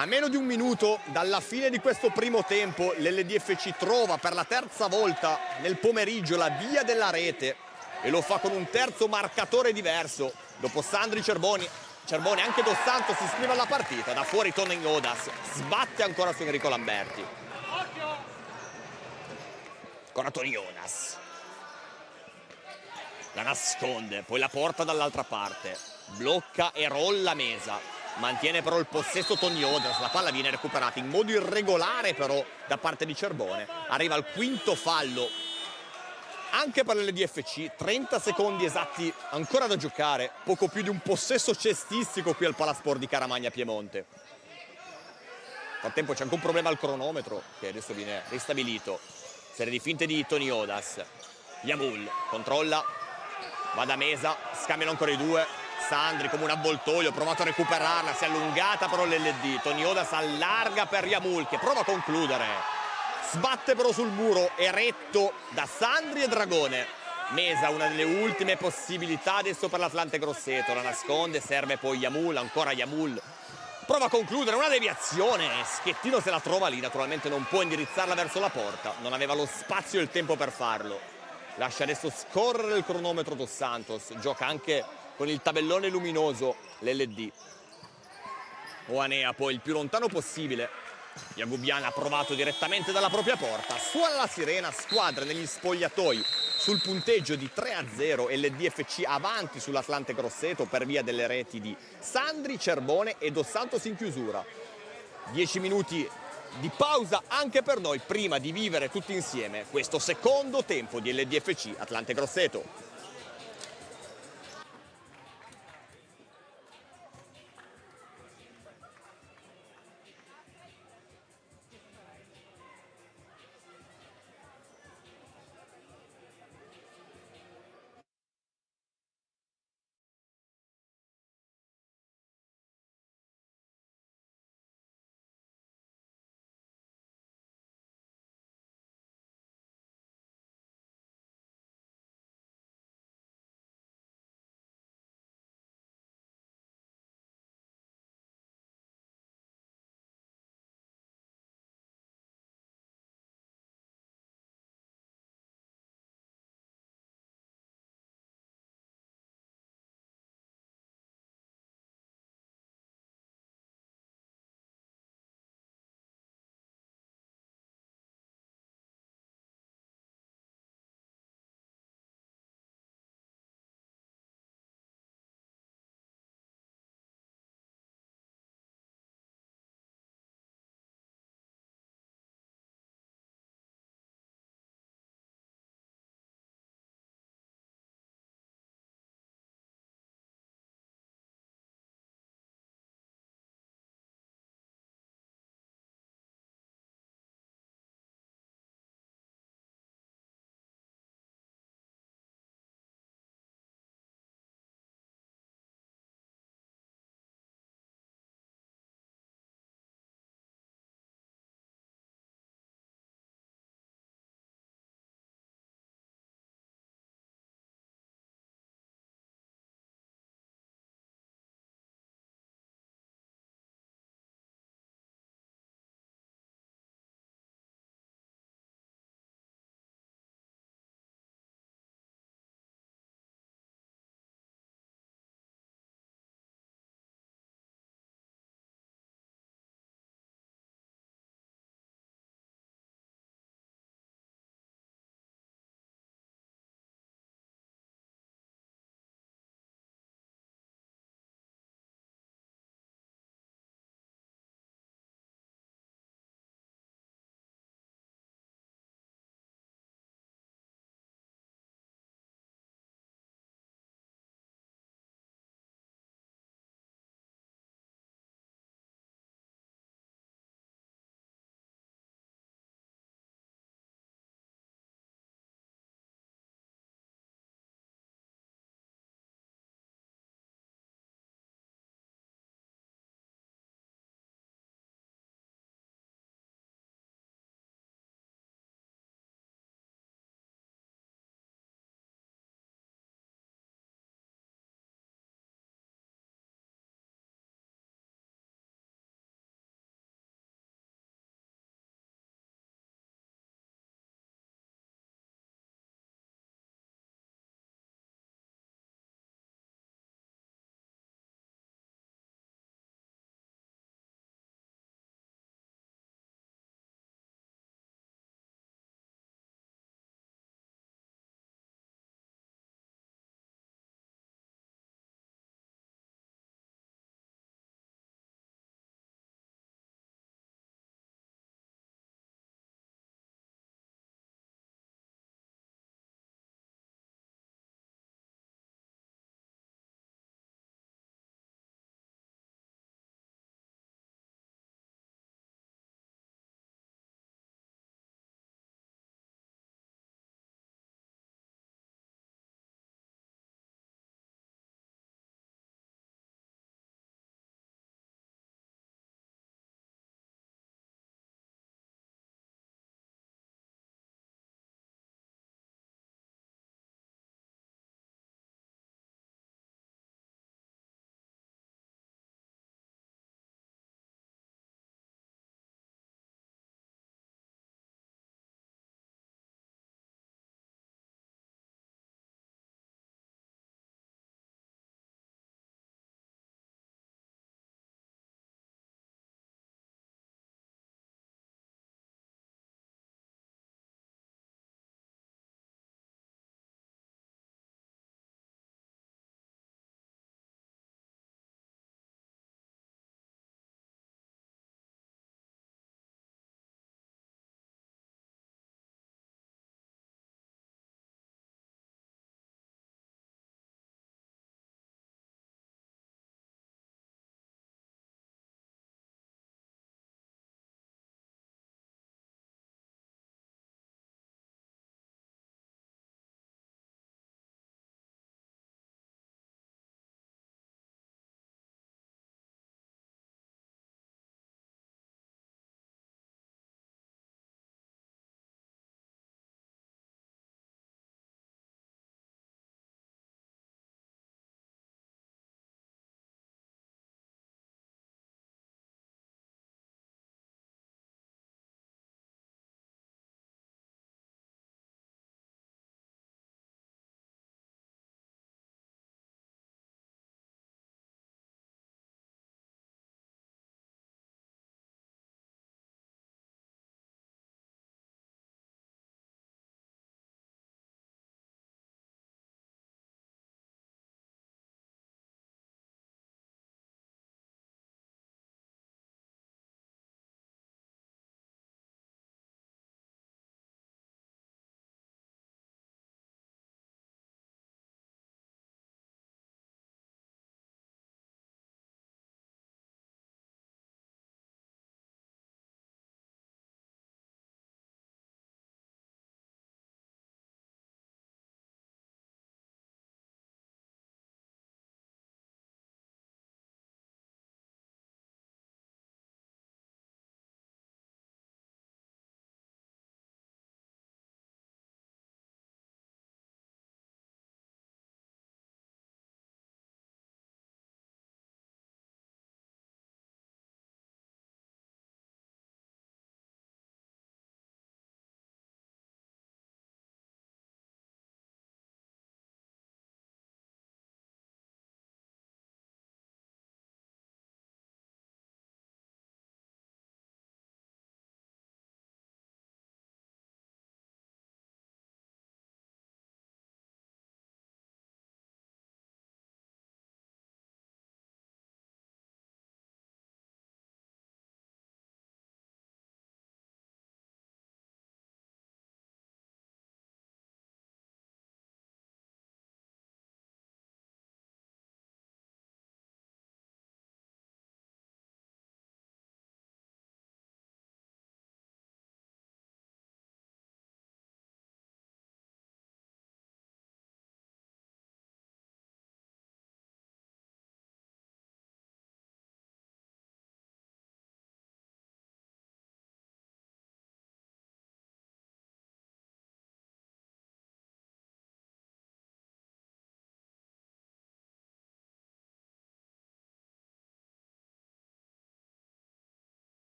Speaker 3: A meno di un minuto dalla fine di questo primo tempo, l'LDFC trova per la terza volta nel pomeriggio la via della rete e lo fa con un terzo marcatore diverso. Dopo Sandri, Cerbone, anche Dos Santos si iscrive alla partita. Da fuori Toniodas, sbatte ancora su Enrico Lamberti. Ancora Toniodas. La nasconde, poi la porta dall'altra parte. Blocca e rolla Mesa. Mantiene però il possesso Toniodas, la palla viene recuperata in modo irregolare però da parte di Cerbone. Arriva al quinto fallo anche per l'LDFC, 30 secondi esatti ancora da giocare, poco più di un possesso cestistico qui al Palasport di Caramagna Piemonte. Nel frattempo c'è anche un problema al cronometro che adesso viene ristabilito. Serie di finte di Toniodas. Yamul controlla, va da Mesa, scambiano ancora i due. Sandri come un avvoltoio, ha provato a recuperarla, si è allungata però l'LD. Toniodas allarga per Yamul che prova a concludere. sbatte però sul muro, eretto da Sandri e Dragone. Mesa, una delle ultime possibilità adesso per l'Atlante Grosseto, la nasconde, serve poi Yamul, ancora Yamul. Prova a concludere, una deviazione, Schettino se la trova lì, naturalmente non può indirizzarla verso la porta, non aveva lo spazio e il tempo per farlo. Lascia adesso scorrere il cronometro Dos Santos, gioca anche con il tabellone luminoso l'LD. Oanea poi il più lontano possibile. Jagubian ha provato direttamente dalla propria porta, suona la sirena, squadre negli spogliatoi sul punteggio di 3-0, LDFC avanti sull'Atlante Grosseto per via delle reti di Sandri, Cerbone e Dos Santos in chiusura. 10 minuti di pausa anche per noi prima di vivere tutti insieme questo secondo tempo di LDFC Atlante Grosseto.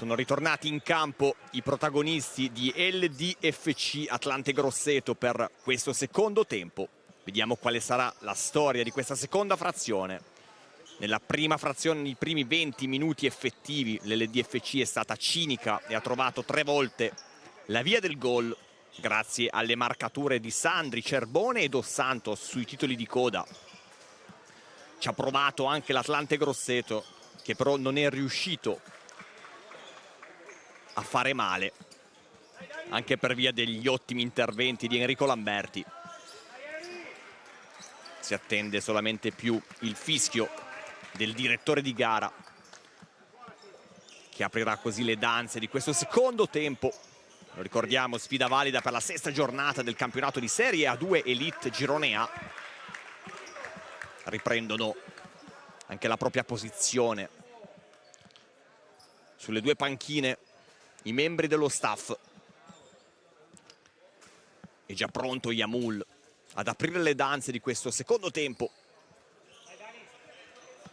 Speaker 3: Sono ritornati in campo i protagonisti di LDFC Atlante Grosseto per questo secondo tempo. Vediamo quale sarà la storia di questa seconda frazione. Nella prima frazione, nei primi 20 minuti effettivi, l'LDFC è stata cinica e ha trovato 3 volte la via del gol grazie alle marcature di Sandri, Cerbone e Dos Santos sui titoli di coda. Ci ha provato anche l'Atlante Grosseto, che però non è riuscito a fare male, anche per via degli ottimi interventi di Enrico Lamberti. Si attende solamente più il fischio del direttore di gara, che aprirà così le danze di questo secondo tempo. Lo ricordiamo, sfida valida per la 6ª giornata del campionato di Serie A2 Elite Girone A. Riprendono anche la propria posizione sulle 2 panchine i membri dello staff. È già pronto Yamul ad aprire le danze di questo secondo tempo.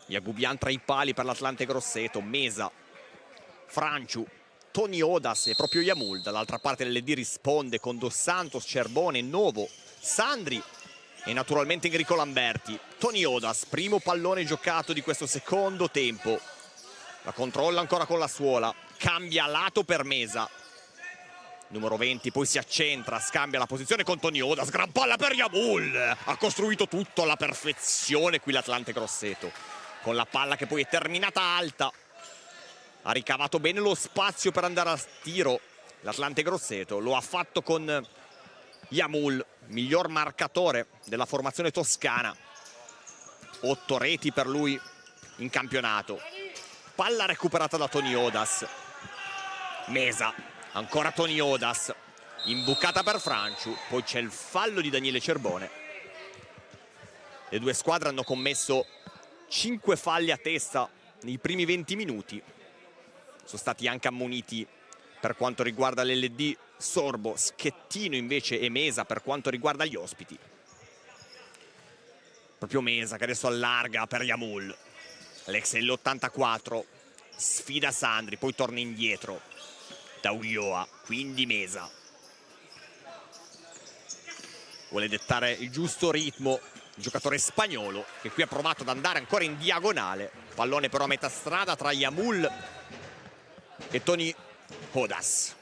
Speaker 3: Yagubian tra i pali per l'Atlante Grosseto, Mesa, Franciu, Tony Odas e proprio Yamul. Dall'altra parte l'LD risponde con Dos Santos, Cerbone, Novo, Sandri e naturalmente Enrico Lamberti. Tony Odas, primo pallone giocato di questo secondo tempo. La controlla ancora con la suola, cambia lato per Mesa. Numero 20 poi si accentra, scambia la posizione con Tony Odas, gran palla per Yamul. Ha costruito tutto alla perfezione qui l'Atlante Grosseto, con la palla che poi è terminata alta. Ha ricavato bene lo spazio per andare a tiro l'Atlante Grosseto. Lo ha fatto con Yamul, miglior marcatore della formazione toscana. 8 reti per lui in campionato. Palla recuperata da Tony Odas. Mesa, ancora Tony Odas, imbucata per Franciu. Poi c'è il fallo di Daniele Cerbone. Le due squadre hanno commesso 5 falli a testa nei primi 20 minuti. Sono stati anche ammoniti per quanto riguarda l'LD Sorbo, Schettino invece e Mesa per quanto riguarda gli ospiti. Proprio Mesa che adesso allarga per Yamul. Alex l'84 sfida Sandri, poi torna indietro da Ulloa, quindi Mesa vuole dettare il giusto ritmo. Il giocatore spagnolo che qui ha provato ad andare ancora in diagonale. Pallone però a metà strada tra Yamul e Tony Odas.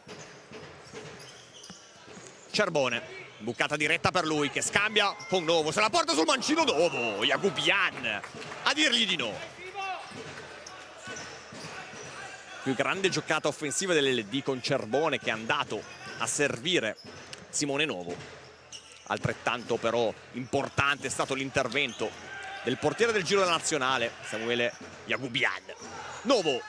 Speaker 3: Cerbone, bucata diretta per lui che scambia con Novo, se la porta sul mancino Novo. Yagubian a dirgli di no. Più grande giocata offensiva dell'LD con Cerbone che è andato a servire Simone Novo. Altrettanto però importante è stato l'intervento del portiere del Giro Nazionale, Samuele Yagubian. Novo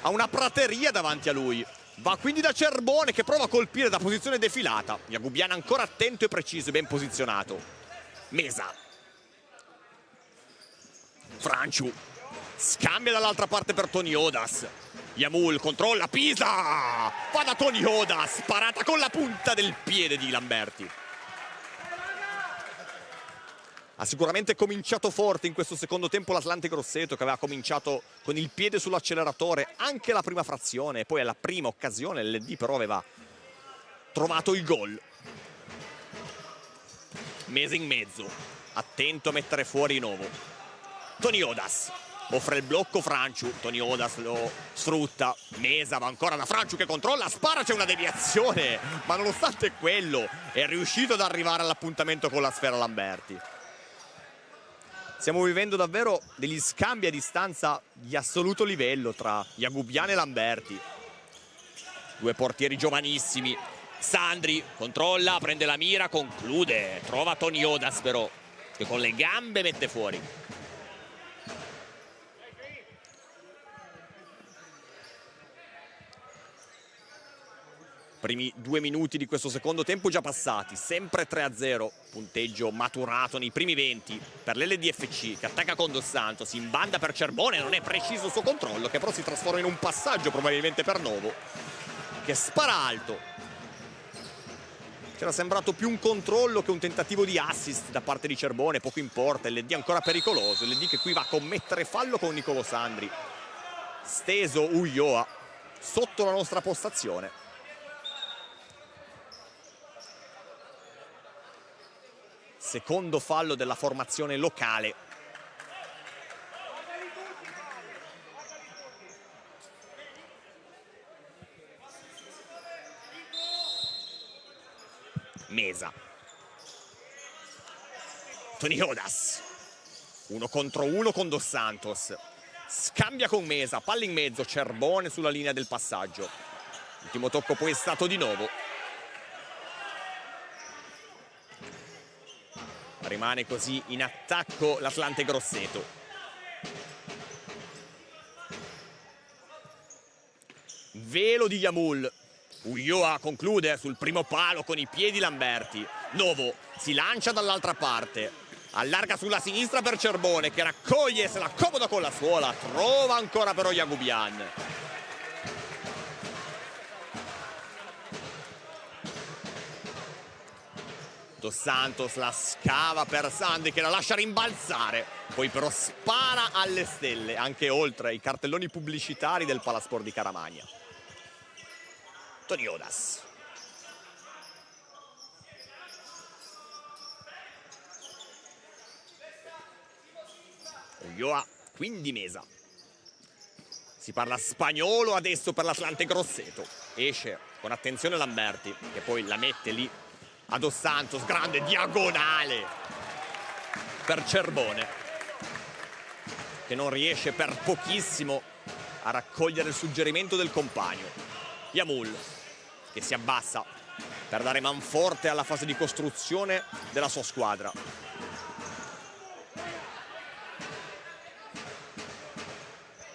Speaker 3: ha una prateria davanti a lui, va quindi da Cerbone che prova a colpire da posizione defilata. Yagubian ancora attento e preciso e ben posizionato. Mesa, Franciu scambia dall'altra parte per Tony Odas. Yamul controlla, Pisa, va da Tony Odas, parata con la punta del piede di Lamberti. Ha sicuramente cominciato forte in questo secondo tempo l'Atlante Grosseto, che aveva cominciato con il piede sull'acceleratore anche la prima frazione, e poi alla prima occasione l'LD però aveva trovato il gol. Mesa in mezzo, attento a mettere fuori Novo. Tony Odas offre il blocco Franciu, Tony Odas lo sfrutta. Mesa va ancora da Franciu che controlla, spara, c'è una deviazione, ma nonostante quello è riuscito ad arrivare all'appuntamento con la sfera Lamberti. Stiamo vivendo davvero degli scambi a distanza di assoluto livello tra Yagubian e Lamberti. Due portieri giovanissimi. Sandri controlla, prende la mira, conclude. Trova Tony Odas però, che con le gambe mette fuori. Primi 2 minuti di questo secondo tempo già passati, sempre 3-0, punteggio maturato nei primi 20 per l'LDFC che attacca con Dos Santos, in banda per Cerbone, non è preciso il suo controllo che però si trasforma in un passaggio probabilmente per Novo che spara alto. C'era sembrato più un controllo che un tentativo di assist da parte di Cerbone, poco importa, l'LD ancora pericoloso, l'LD che qui va a commettere fallo con Nicolo Sandri. Steso Ulloa sotto la nostra postazione. Secondo fallo della formazione locale. Mesa. Toniodas. 1 contro 1 con Dos Santos. Scambia con Mesa, palla in mezzo, Cerbone sulla linea del passaggio. L'ultimo tocco poi è stato di nuovo. Rimane così in attacco l'Atlante Grosseto. Velo di Yamul. Ulloa conclude sul primo palo con i piedi Lamberti. Novo si lancia dall'altra parte. Allarga sulla sinistra per Cerbone che raccoglie, se la accomoda con la suola. Trova ancora però Yagubian. Dos Santos la scava per Sandri che la lascia rimbalzare. Poi però spara alle stelle, anche oltre i cartelloni pubblicitari del Palasport di Caramagna. Toniodas. Ulloa, quindi Mesa. Si parla spagnolo adesso per l'Atlante Grosseto. Esce con attenzione Lamberti, che poi la mette lì a Dos Santos. Grande diagonale per Cerbone, che non riesce per pochissimo a raccogliere il suggerimento del compagno. Yamul, che si abbassa per dare manforte alla fase di costruzione della sua squadra.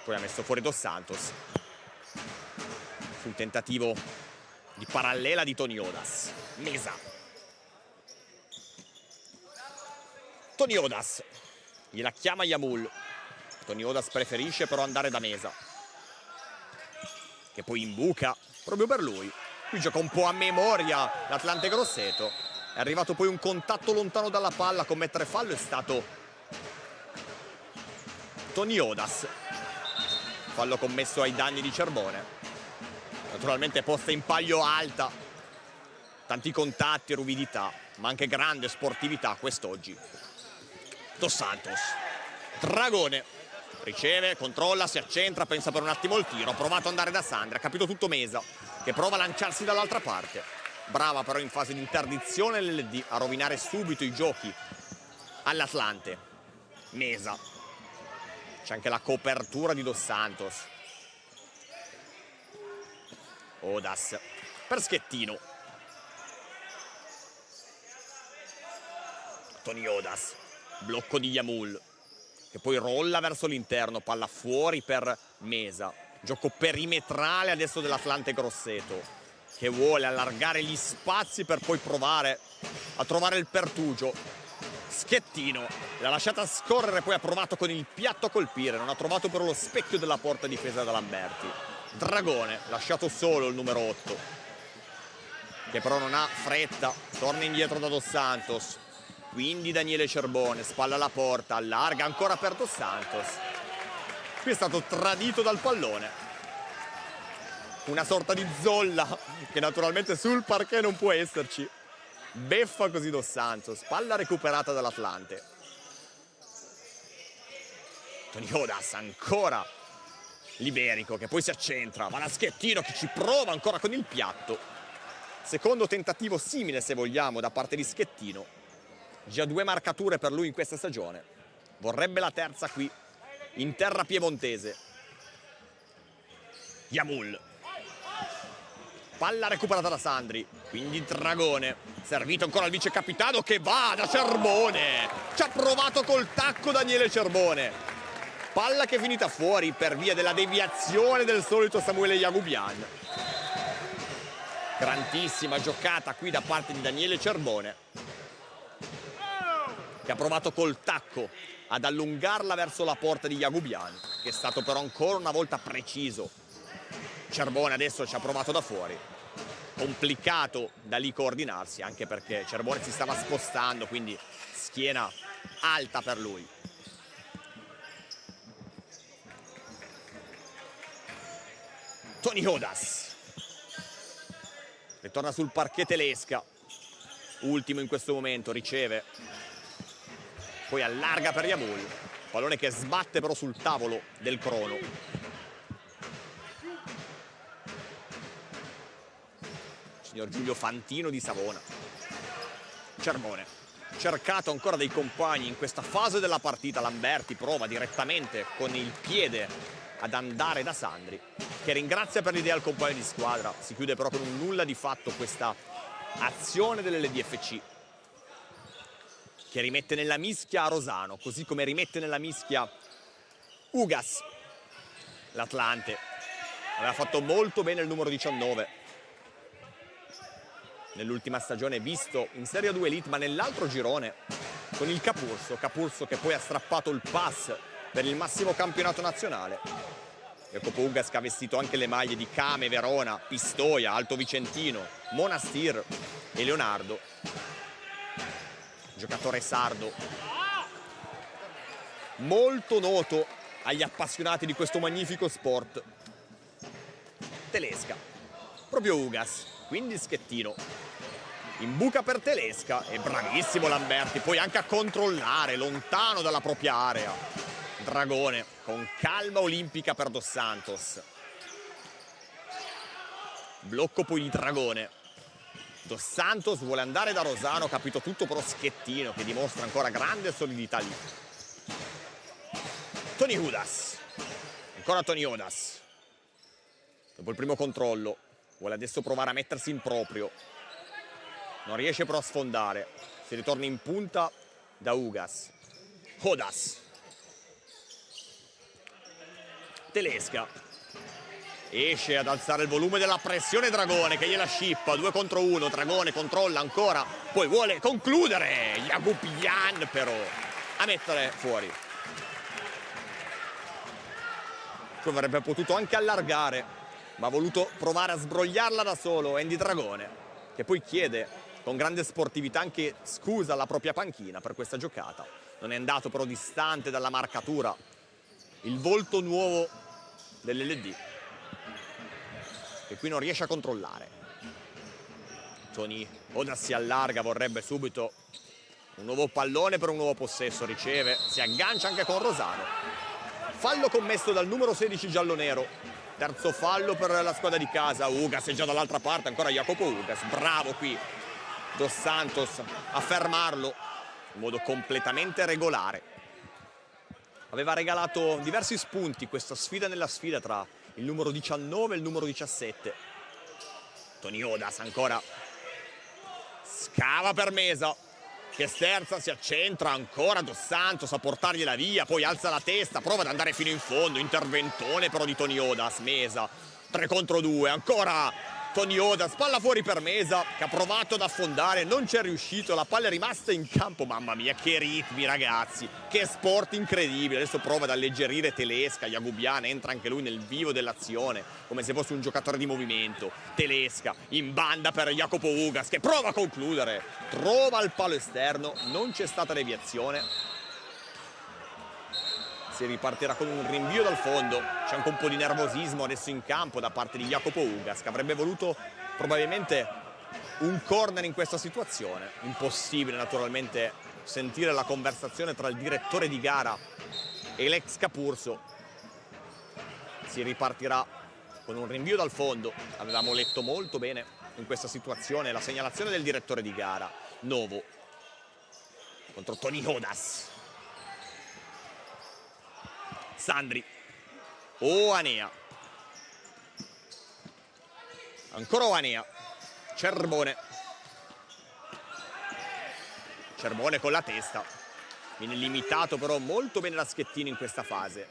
Speaker 3: Poi ha messo fuori Dos Santos sul tentativo di parallela di Toniodas. Mesa. Toniodas gliela chiama Yamul. Toniodas preferisce però andare da Mesa, che poi imbuca proprio per lui. Qui gioca un po' a memoria l'Atlante Grosseto. È arrivato poi un contatto lontano dalla palla a commettere fallo, è stato Toniodas. Fallo commesso ai danni di Cerbone. Naturalmente posta in palio alta. Tanti contatti, ruvidità, ma anche grande sportività quest'oggi. Dos Santos. Dragone. Riceve, controlla, si accentra, pensa per un attimo il tiro. Ha provato ad andare da Sandri, ha capito tutto Mesa, che prova a lanciarsi dall'altra parte. Brava però in fase di interdizione l'LD a rovinare subito i giochi all'Atlante. Mesa. C'è anche la copertura di Dos Santos. Odas per Schettino. Toniodas. Blocco di Yamul, che poi rolla verso l'interno, palla fuori per Mesa. Gioco perimetrale adesso dell'Atlante Grosseto, che vuole allargare gli spazi per poi provare a trovare il pertugio. Schettino l'ha lasciata scorrere, poi ha provato con il piatto a colpire, non ha trovato però lo specchio della porta difesa da Lamberti. Dragone, lasciato solo il numero 8, che però non ha fretta, torna indietro da Dos Santos. Quindi Daniele Cerbone, spalla alla porta, allarga ancora per Dos Santos. Qui è stato tradito dal pallone. Una sorta di zolla, che naturalmente sul parquet non può esserci. Beffa così Dos Santos, palla recuperata dall'Atlante. Toniodas ancora liberico, che poi si accentra, va da Schettino che ci prova ancora con il piatto. Secondo tentativo simile, se vogliamo, da parte di Schettino. Già 2 marcature per lui in questa stagione. Vorrebbe la terza qui, in terra piemontese. Yamul. Palla recuperata da Sandri, quindi Dragone, servito ancora al vice capitano che va da Cerbone. Ci ha provato col tacco Daniele Cerbone. Palla che è finita fuori per via della deviazione del solito Samuele Yagubian. Grandissima giocata qui da parte di Daniele Cerbone, che ha provato col tacco ad allungarla verso la porta di Yagubian, che è stato però ancora una volta preciso. Cerbone adesso ci ha provato da fuori. Complicato da lì coordinarsi, anche perché Cerbone si stava spostando, quindi schiena alta per lui. Tony Odas. Ritorna sul parquet Telesca, ultimo in questo momento, riceve, poi allarga per Yabul, pallone che sbatte però sul tavolo del crono. Signor Giulio Fantino di Savona. Cermone, cercato ancora dai compagni in questa fase della partita. Lamberti prova direttamente con il piede ad andare da Sandri, che ringrazia per l'idea al compagno di squadra. Si chiude però con un nulla di fatto questa azione dell'LDFC, che rimette nella mischia a Rosano, così come rimette nella mischia Ugas. L'Atlante aveva fatto molto bene il numero 19 nell'ultima stagione, visto in Serie 2 Elite, ma nell'altro girone con il Capurso che poi ha strappato il pass per il massimo campionato nazionale. Jacopo Ugas che ha vestito anche le maglie di Came, Verona, Pistoia, Alto Vicentino, Monastir e Leonardo. Giocatore sardo, molto noto agli appassionati di questo magnifico sport. Telesca, proprio Ugas, quindi Schettino in buca per Telesca, e bravissimo Lamberti poi anche a controllare lontano dalla propria area. Dragone con calma olimpica per Dos Santos. Blocco poi di Dragone. Dos Santos vuole andare da Rosano, capito tutto, però Schettino che dimostra ancora grande solidità lì. Tony Odas, ancora Tony Odas. Dopo il primo controllo vuole adesso provare a mettersi in proprio, non riesce però a sfondare. Si ritorna in punta da Ugas. Odas, Telesca esce ad alzare il volume della pressione. Dragone che gliela scippa, 2 contro 1. Dragone controlla ancora, poi vuole concludere. Yagupian però a mettere fuori. Poi avrebbe potuto anche allargare, ma ha voluto provare a sbrogliarla da solo Andy Dragone, che poi chiede con grande sportività anche scusa alla propria panchina per questa giocata. Non è andato però distante dalla marcatura il volto nuovo dell'LD, che qui non riesce a controllare. Tony Odas si allarga, vorrebbe subito un nuovo pallone per un nuovo possesso, riceve, si aggancia anche con Rosano. Fallo commesso dal numero 16 giallo-nero, terzo fallo per la squadra di casa. Ugas è già dall'altra parte, ancora Jacopo Ugas, bravo qui Dos Santos a fermarlo in modo completamente regolare. Aveva regalato diversi spunti questa sfida nella sfida tra il numero 19 e il numero 17. Tony Odas ancora scava per Mesa, che sterza, si accentra ancora Dos Santos a portargliela via, poi alza la testa, prova ad andare fino in fondo. Interventone però di Tony Odas. Mesa 3 contro 2, ancora Tony Odas, palla fuori per Mesa che ha provato ad affondare, non ci è riuscito, la palla è rimasta in campo. Mamma mia, che ritmi ragazzi, che sport incredibile. Adesso prova ad alleggerire Telesca, Yagubian entra anche lui nel vivo dell'azione come se fosse un giocatore di movimento. Telesca in banda per Jacopo Ugas che prova a concludere, trova il palo esterno, non c'è stata deviazione. Si ripartirà con un rinvio dal fondo. C'è anche un po' di nervosismo adesso in campo da parte di Jacopo Ugas, che avrebbe voluto probabilmente un corner in questa situazione. Impossibile naturalmente sentire la conversazione tra il direttore di gara e l'ex Capurso. Si ripartirà con un rinvio dal fondo. Avevamo letto molto bene in questa situazione la segnalazione del direttore di gara. Novo contro Tony Odas. Sandri, Oanea, ancora Oanea, Cermone con la testa, viene limitato però molto bene da Schettino in questa fase.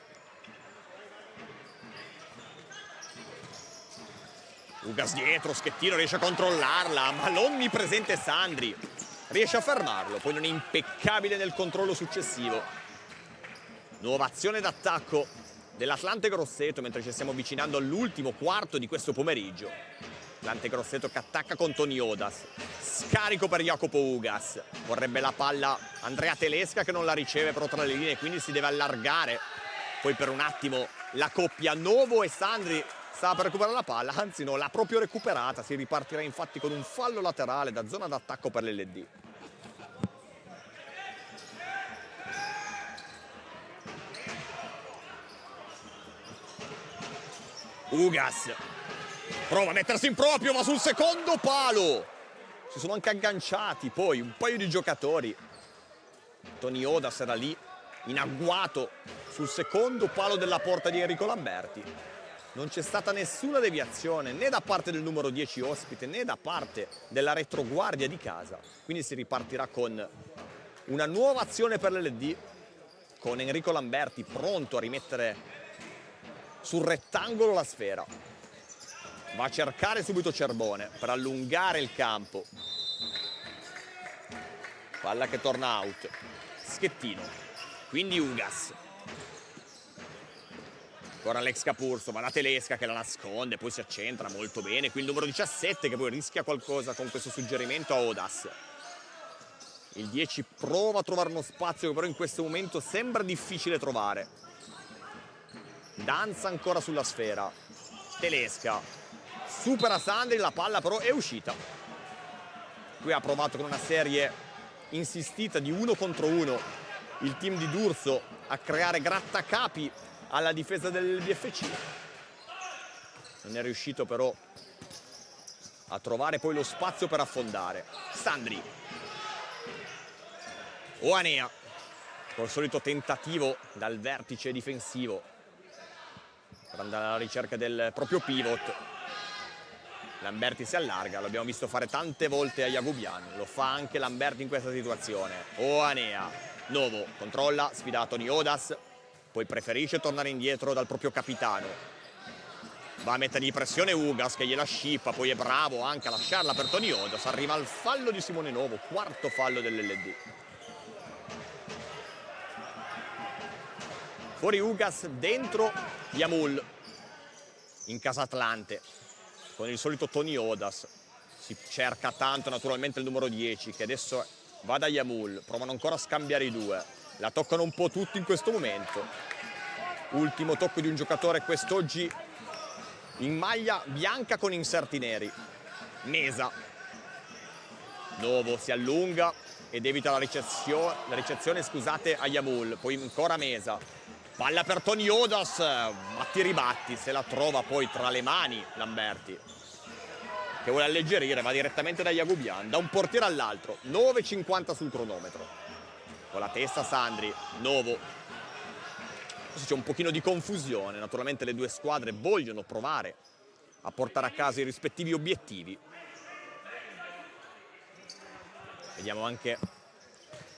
Speaker 3: Ugas dietro, Schettino riesce a controllarla, ma l'onnipresente Sandri riesce a fermarlo, poi non è impeccabile nel controllo successivo. Nuova azione d'attacco dell'Atlante Grosseto mentre ci stiamo avvicinando all'ultimo quarto di questo pomeriggio. Atlante Grosseto che attacca con Tony Odas. Scarico per Jacopo Ugas. Vorrebbe la palla Andrea Telesca che non la riceve però tra le linee, quindi si deve allargare. Poi per un attimo la coppia Novo e Sandri sta per recuperare la palla, anzi no, l'ha proprio recuperata. Si ripartirà infatti con un fallo laterale da zona d'attacco per l'LD. Ugas prova a mettersi in proprio, ma sul secondo palo si sono anche agganciati poi un paio di giocatori. Toniodas era lì in agguato sul secondo palo della porta di Enrico Lamberti. Non c'è stata nessuna deviazione né da parte del numero 10 ospite né da parte della retroguardia di casa, quindi si ripartirà con una nuova azione per l'LD, con Enrico Lamberti pronto a rimettere sul rettangolo la sfera. Va a cercare subito Cerbone per allungare il campo. Palla che torna out. Schettino. Quindi Ugas. Ancora Alex Capurso, va da Telesca che la nasconde, poi si accentra molto bene. Qui il numero 17 che poi rischia qualcosa con questo suggerimento a Odas. Il 10 prova a trovare uno spazio che però in questo momento sembra difficile trovare. Danza ancora sulla sfera. Telesca supera Sandri, la palla però è uscita. Qui ha provato con una serie insistita di 1 contro 1 il team di D'Urso a creare grattacapi alla difesa del BFC. Non è riuscito però a trovare poi lo spazio per affondare. Sandri. Oanea col solito tentativo dal vertice difensivo per andare alla ricerca del proprio pivot. Lamberti si allarga, l'abbiamo visto fare tante volte a Jagubian, lo fa anche Lamberti in questa situazione. Oanea, Novo, controlla, sfida Tony Odas, poi preferisce tornare indietro dal proprio capitano. Va a mettergli pressione Ugas che gliela scippa, poi è bravo anche a lasciarla per Tony Odas. Arriva al fallo di Simone Novo, quarto fallo dell'LD. Fuori Ugas, dentro Yamul in casa Atlante con il solito Tony Odas. Si cerca tanto naturalmente il numero 10 che adesso va da Yamul, provano ancora a scambiare i due, la toccano un po' tutti in questo momento. Ultimo tocco di un giocatore quest'oggi in maglia bianca con inserti neri, Mesa. Novo si allunga ed evita la ricezione scusate, a Yamul, poi ancora Mesa. Palla per Tony Odas, batti ribatti, se la trova poi tra le mani Lamberti che vuole alleggerire, va direttamente da Jagubian, da un portiere all'altro. 9,50 sul cronometro. Con la testa Sandri, Novo. C'è un pochino di confusione, naturalmente le due squadre vogliono provare a portare a casa i rispettivi obiettivi. Vediamo anche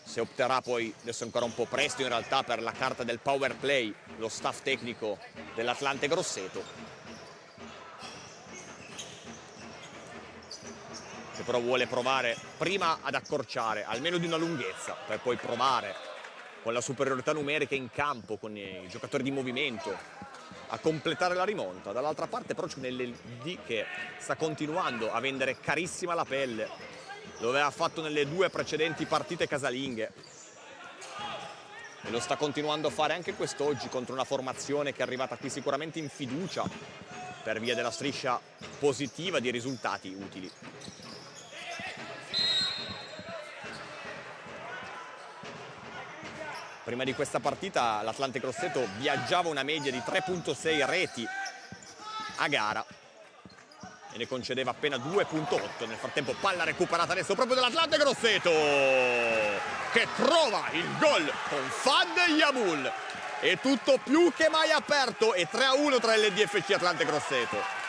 Speaker 3: se opterà poi, adesso è ancora un po' presto in realtà, per la carta del power play, lo staff tecnico dell'Atlante Grosseto, che però vuole provare prima ad accorciare almeno di una lunghezza per poi provare con la superiorità numerica in campo con i giocatori di movimento a completare la rimonta. Dall'altra parte però c'è un LD che sta continuando a vendere carissima la pelle. Lo aveva fatto nelle due precedenti partite casalinghe e lo sta continuando a fare anche quest'oggi contro una formazione che è arrivata qui sicuramente in fiducia per via della striscia positiva di risultati utili. Prima di questa partita l'Atlante Grosseto viaggiava una media di 3,6 reti a gara e ne concedeva appena 2,8. Nel frattempo palla recuperata adesso proprio dall'Atlante Grosseto che trova il gol con Fad Yamul. È tutto più che mai aperto e 3-1 tra LDFC e Atlante Grosseto.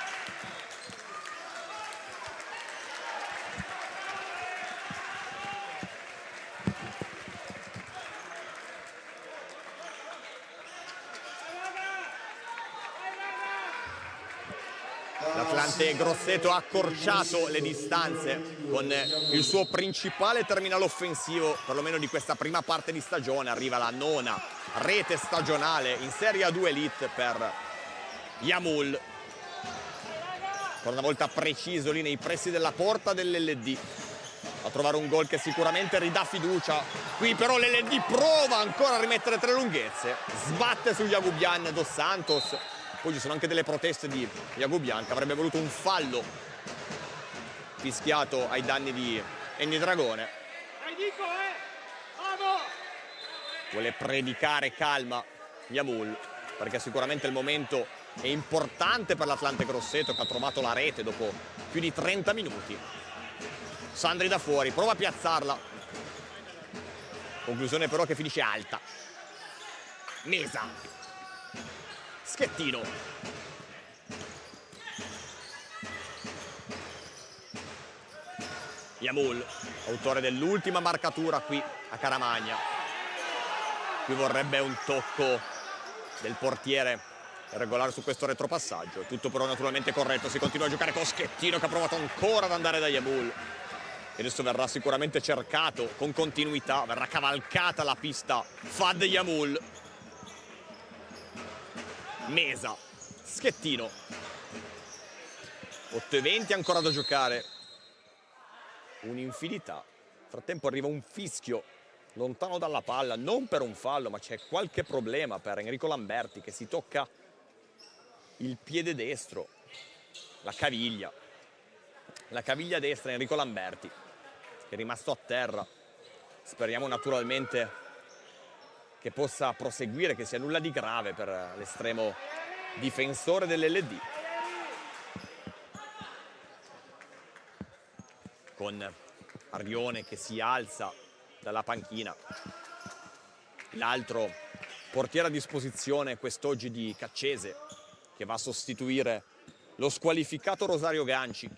Speaker 3: L'Atlante Grosseto ha accorciato le distanze con il suo principale terminale offensivo, perlomeno di questa prima parte di stagione. Arriva la 9ª rete stagionale in Serie A2 Elite per Yamul. Ancora una volta preciso lì nei pressi della porta dell'LD a trovare un gol che sicuramente ridà fiducia. Qui però l'LD prova ancora a rimettere 3 lunghezze, sbatte su Jagubian Dos Santos, Poi ci sono anche delle proteste di Jagubian che avrebbe voluto un fallo fischiato ai danni di Ennio Dragone. Vuole predicare calma Yamul, perché sicuramente il momento è importante per l'Atlante Grosseto, che ha trovato la rete dopo più di 30 minuti. Sandri da fuori, prova a piazzarla. Conclusione però che finisce alta. Mesa. Schettino. Yamul, autore dell'ultima marcatura qui a Caramagna. Qui vorrebbe un tocco del portiere regolare su questo retropassaggio. Tutto però naturalmente corretto. Si continua a giocare con Schettino, che ha provato ancora ad andare da Yamul. E adesso verrà sicuramente cercato con continuità. Verrà cavalcata la pista Fad Yamul. Mesa. Schettino. 8:20 ancora da giocare. Un'infinità. Nel frattempo arriva un fischio lontano dalla palla, non per un fallo, ma c'è qualche problema per Enrico Lamberti, che si tocca il piede destro, la caviglia destra. Enrico Lamberti, che è rimasto a terra. Speriamo naturalmente che possa proseguire, che sia nulla di grave per l'estremo difensore dell'LD. Con Arrione che si alza dalla panchina. L'altro portiere a disposizione quest'oggi di Caccese, che va a sostituire lo squalificato Rosario Ganci.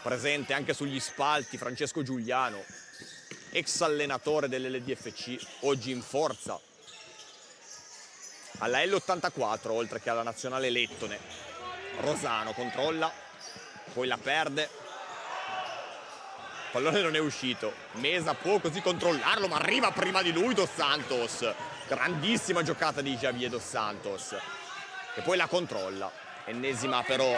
Speaker 3: Presente anche sugli spalti Francesco Giuliano, ex allenatore dell'LDFC, oggi in forza alla L84 oltre che alla nazionale lettone. Rosano controlla, poi la perde. Il pallone non è uscito. Mesa può così controllarlo, ma arriva prima di lui Dos Santos. Grandissima giocata di Javier Dos Santos, e poi la controlla. Ennesima però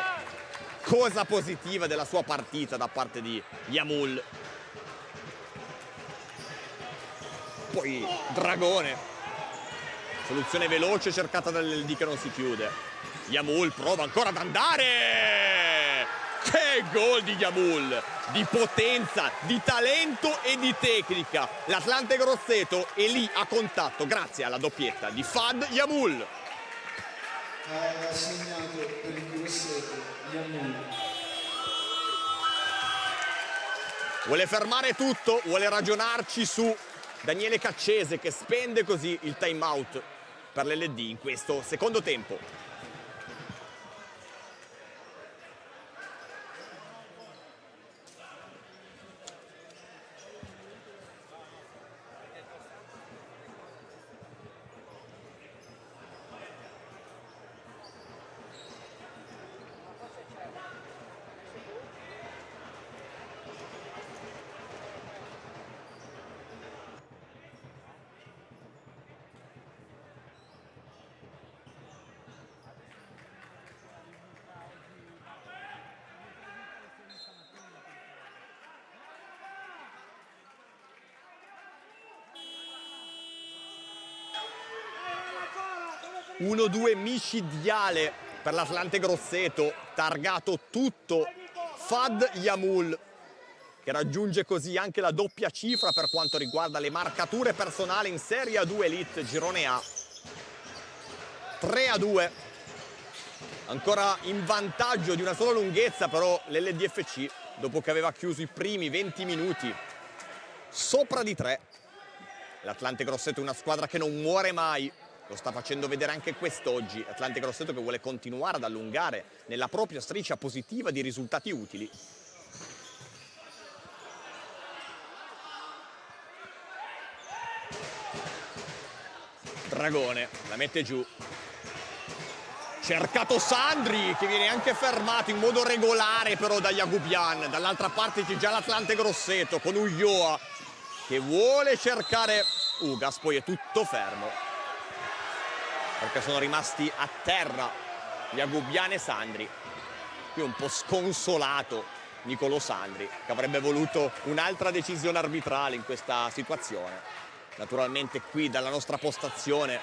Speaker 3: cosa positiva della sua partita da parte di Yamul. Poi Dragone, soluzione veloce cercata dall'LD che non si chiude. Yamul prova ancora ad andare. Che gol di Yamul, di potenza, di talento e di tecnica. L'Atlante Grosseto è lì a contatto grazie alla doppietta di Fad Yamul.
Speaker 2: Ha segnato per il Grosseto Yamul.
Speaker 3: Vuole fermare tutto, vuole ragionarci su Daniele Caccese, che spende così il time out per l'LD in questo secondo tempo. Uno 1-2 micidiale per l'Atlante Grosseto, targato tutto Fad Yamul, che raggiunge così anche la doppia cifra per quanto riguarda le marcature personali in Serie A2 Elite Girone A. 3-2, ancora in vantaggio di una sola lunghezza però l'LDFC, dopo che aveva chiuso i primi 20 minuti sopra di 3. L'Atlante Grosseto è una squadra che non muore mai. Lo sta facendo vedere anche quest'oggi. Atlante Grosseto che vuole continuare ad allungare nella propria striscia positiva di risultati utili. Dragone la mette giù. Cercato Sandri, che viene anche fermato in modo regolare però da Jagubian. Dall'altra parte c'è già l'Atlante Grosseto con Ulloa che vuole cercare Ugas, poi è tutto fermo perché sono rimasti a terra Jagubian e Sandri. Qui un po' sconsolato Nicolò Sandri, che avrebbe voluto un'altra decisione arbitrale in questa situazione. Naturalmente qui dalla nostra postazione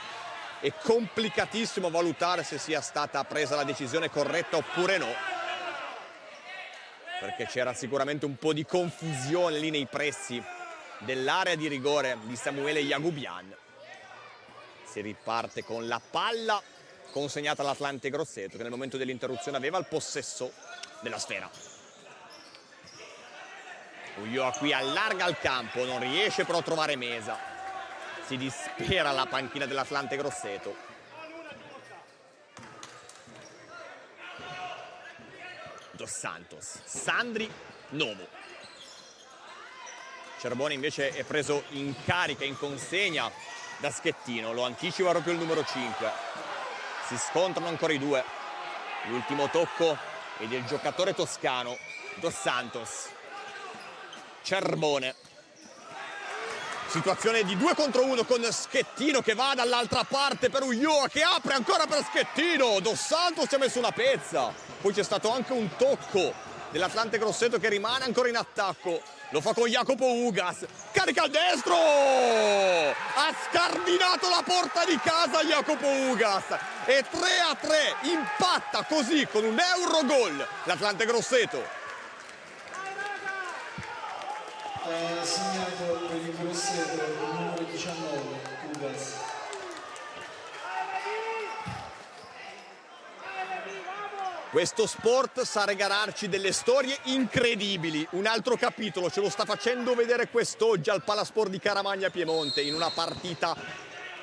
Speaker 3: è complicatissimo valutare se sia stata presa la decisione corretta oppure no, perché c'era sicuramente un po' di confusione lì nei pressi dell'area di rigore di Samuele Jagubian. Si riparte con la palla consegnata all'Atlante Grosseto, che nel momento dell'interruzione aveva il possesso della sfera. Ulloa qui allarga il campo, non riesce però a trovare Mesa. Si dispera la panchina dell'Atlante Grosseto. Dos Santos, Sandri, Novo. Cerbone invece è preso in carica, in consegna da Schettino, lo anticipa proprio il numero 5. Si scontrano ancora i due. L'ultimo tocco è del giocatore toscano, Dos Santos. Cerbone. Situazione di 2 contro 1 con Schettino che va dall'altra parte per Ulloa, che apre ancora per Schettino. Dos Santos ci ha messo una pezza. Poi c'è stato anche un tocco dell'Atlante Grosseto che rimane ancora in attacco. Lo fa con Jacopo Ugas. Carica al destro! Ha scardinato la porta di casa Jacopo Ugas. E 3-3. Impatta così con un Eurogol l'Atlante Grosseto.
Speaker 2: Segnato per il Grosseto il numero 19, Ugas.
Speaker 3: Questo sport sa regalarci delle storie incredibili. Un altro capitolo ce lo sta facendo vedere quest'oggi al Palasport di Caramagna Piemonte, in una partita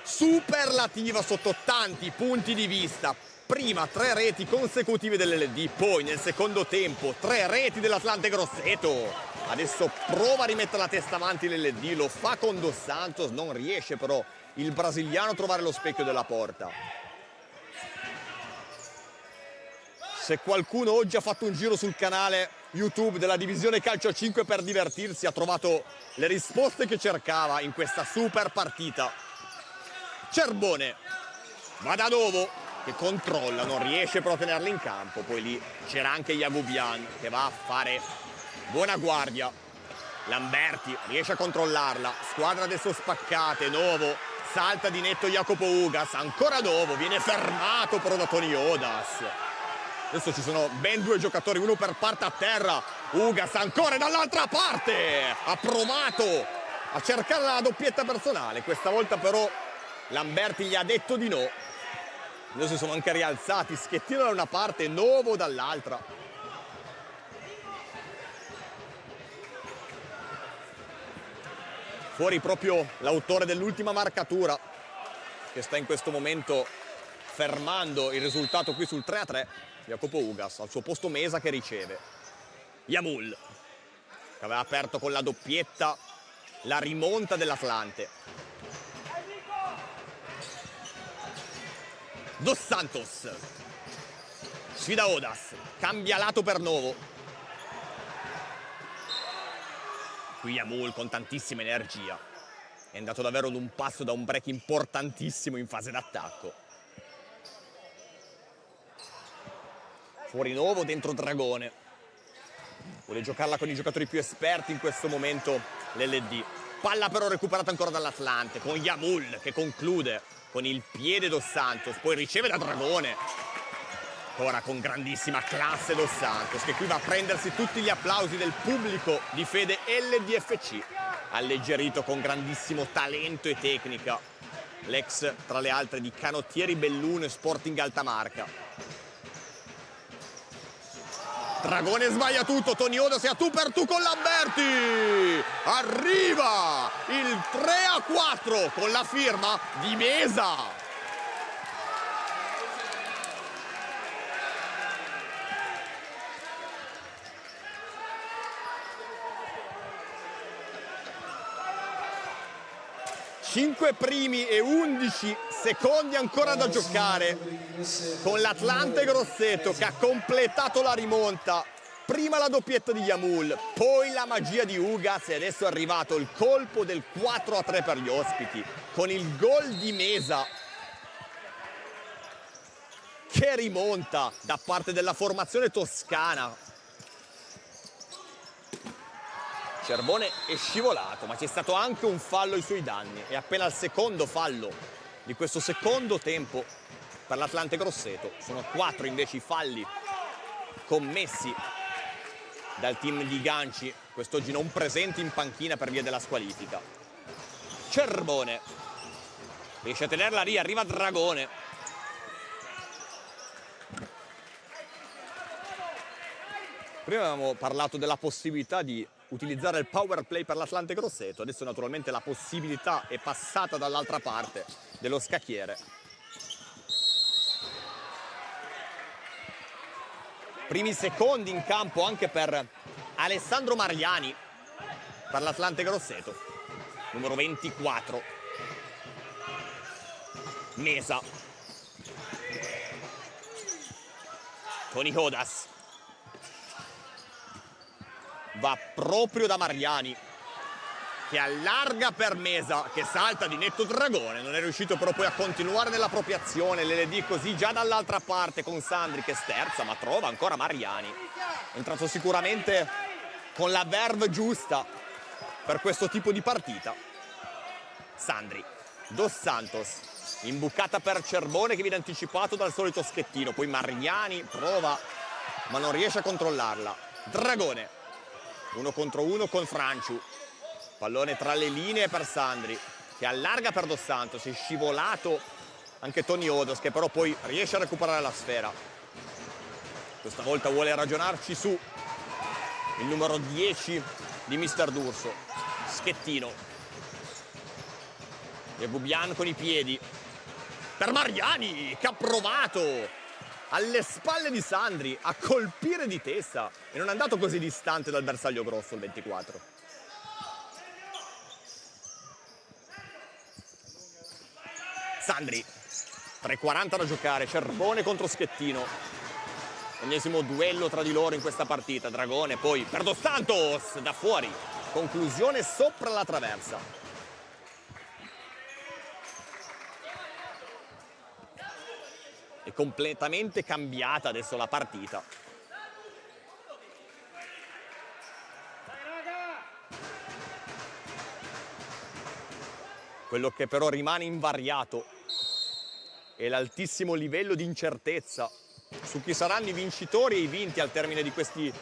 Speaker 3: superlativa sotto tanti punti di vista. Prima 3 reti consecutive dell'LD, poi nel secondo tempo 3 reti dell'Atlante Grosseto. Adesso prova a rimettere la testa avanti l'LD, lo fa con Dos Santos, non riesce però il brasiliano a trovare lo specchio della porta. Se qualcuno oggi ha fatto un giro sul canale YouTube della divisione calcio a 5 per divertirsi, ha trovato le risposte che cercava in questa super partita. Cerbone va da Novo, che controlla, non riesce però a tenerla in campo. Poi lì c'era anche Jagubian che va a fare buona guardia. Lamberti riesce a controllarla, squadra adesso spaccate. Novo, salta di netto Jacopo Ugas, ancora Novo, viene fermato però da Toni Odas. Adesso ci sono ben 2 giocatori, uno per parte a terra. Ugas ancora dall'altra parte, ha provato a cercare la doppietta personale, questa volta però Lamberti gli ha detto di no. Adesso sono anche rialzati, Schettino da una parte, Novo dall'altra. Fuori proprio l'autore dell'ultima marcatura, che sta in questo momento fermando il risultato qui sul 3-3. Jacopo Ugas, al suo posto Mesa che riceve. Jamul, che aveva aperto con la doppietta la rimonta dell'Atlante. Dos Santos, sfida Odas, cambia lato per Novo. Qui Jamul con tantissima energia, è andato davvero ad un passo da un break importantissimo in fase d'attacco. Fuori Novo, dentro Dragone. Vuole giocarla con i giocatori più esperti in questo momento l'LD. Palla però recuperata ancora dall'Atlante, con Jamul che conclude con il piede Dos Santos, poi riceve da Dragone. Ora con grandissima classe Dos Santos, che qui va a prendersi tutti gli applausi del pubblico di fede LDFC. Alleggerito con grandissimo talento e tecnica. L'ex, tra le altre, di Canottieri Belluno e Sporting Altamarca. Dragone sbaglia tutto, Toni Odas è a tu per tu con Lamberti. Arriva il 3-4 con la firma di Mesa. Cinque primi e 11 secondi ancora da giocare con l'Atlante Grosseto che ha completato la rimonta. Prima la doppietta di Jamul, poi la magia di Ugas e adesso è arrivato il colpo del 4-3 per gli ospiti con il gol di Mesa. Che rimonta da parte della formazione toscana. Cerbone è scivolato, ma c'è stato anche un fallo ai suoi danni. E appena al secondo fallo di questo secondo tempo per l'Atlante Grosseto. Sono 4 invece i falli commessi dal team di Ganci, quest'oggi non presenti in panchina per via della squalifica. Cerbone riesce a tenerla lì, arriva Dragone. Prima avevamo parlato della possibilità di utilizzare il power play per l'Atlante Grosseto, adesso naturalmente la possibilità è passata dall'altra parte dello scacchiere. Primi secondi in campo anche per Alessandro Mariani per l'Atlante Grosseto, numero 24. Mesa, Tony Odas va proprio da Mariani che allarga per Mesa, che salta di netto Dragone, non è riuscito però poi a continuare nella propria azione. L'LD così già dall'altra parte con Sandri che sterza, ma trova ancora Mariani. È entrato sicuramente con la verve giusta per questo tipo di partita. Sandri, Dos Santos, imbucata per Cerbone che viene anticipato dal solito Schettino, poi Mariani prova ma non riesce a controllarla. Dragone, 1 contro 1 con Franciu, pallone tra le linee per Sandri che allarga per Dos Santos, è scivolato anche Tony Odas che però poi riesce a recuperare la sfera. Questa volta vuole ragionarci su il numero 10 di Mister D'Urso, Schettino, Yagubian con i piedi per Mariani che ha provato alle spalle di Sandri a colpire di testa e non è andato così distante dal bersaglio grosso il 24. Sandri, 3:40 da giocare, Cerbone contro Schettino, ennesimo duello tra di loro in questa partita. Dragone poi per Dos Santos da fuori, conclusione sopra la traversa. È completamente cambiata adesso la partita. Quello che però rimane invariato è l'altissimo livello di incertezza su chi saranno i vincitori e i vinti al termine di questi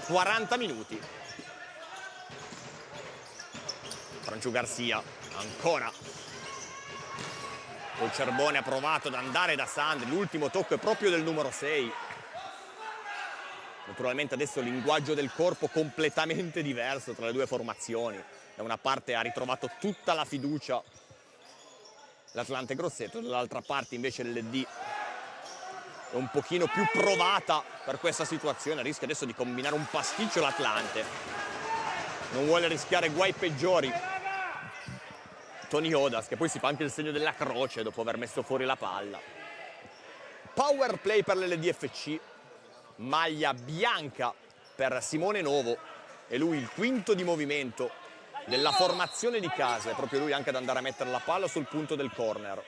Speaker 3: 40 minuti. Franciu Garcia ancora. Col Cerbone ha provato ad andare da Sandri, l'ultimo tocco è proprio del numero 6. Naturalmente adesso il linguaggio del corpo completamente diverso tra le due formazioni. Da una parte ha ritrovato tutta la fiducia l'Atlante Grosseto, dall'altra parte invece l'LD è un pochino più provata per questa situazione, rischia adesso di combinare un pasticcio l'Atlante. Non vuole rischiare guai peggiori Tony Odas, che poi si fa anche il segno della croce dopo aver messo fuori la palla. Power play per l'LDFC, maglia bianca per Simone Novo, e lui il quinto di movimento della formazione di casa, è proprio lui anche ad andare a mettere la palla sul punto del corner.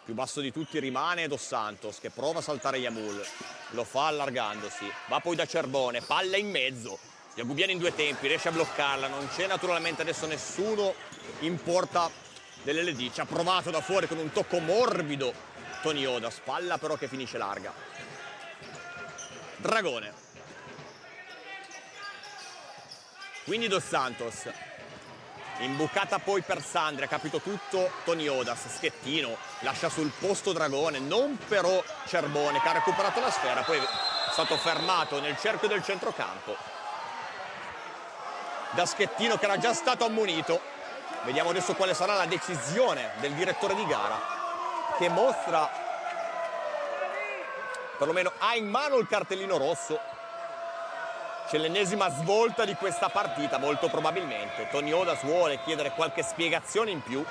Speaker 3: Più basso di tutti rimane Dos Santos che prova a saltare Yamul, lo fa allargandosi, va poi da Cerbone, palla in mezzo, Yagubian in 2 tempi, riesce a bloccarla, non c'è naturalmente adesso nessuno in porta dell'LD, ci ha provato da fuori con un tocco morbido Tony Odas, palla però che finisce larga. Dragone, quindi Dos Santos, imbucata poi per Sandri, ha capito tutto Tony Odas, Schettino lascia sul posto Dragone, non però Cerbone che ha recuperato la sfera, poi è stato fermato nel cerchio del centrocampo da Schettino che era già stato ammonito. Vediamo adesso quale sarà la decisione del direttore di gara, che mostra, perlomeno ha in mano il cartellino rosso. C'è l'ennesima svolta di questa partita, molto probabilmente. Tony Odas vuole chiedere qualche spiegazione in più.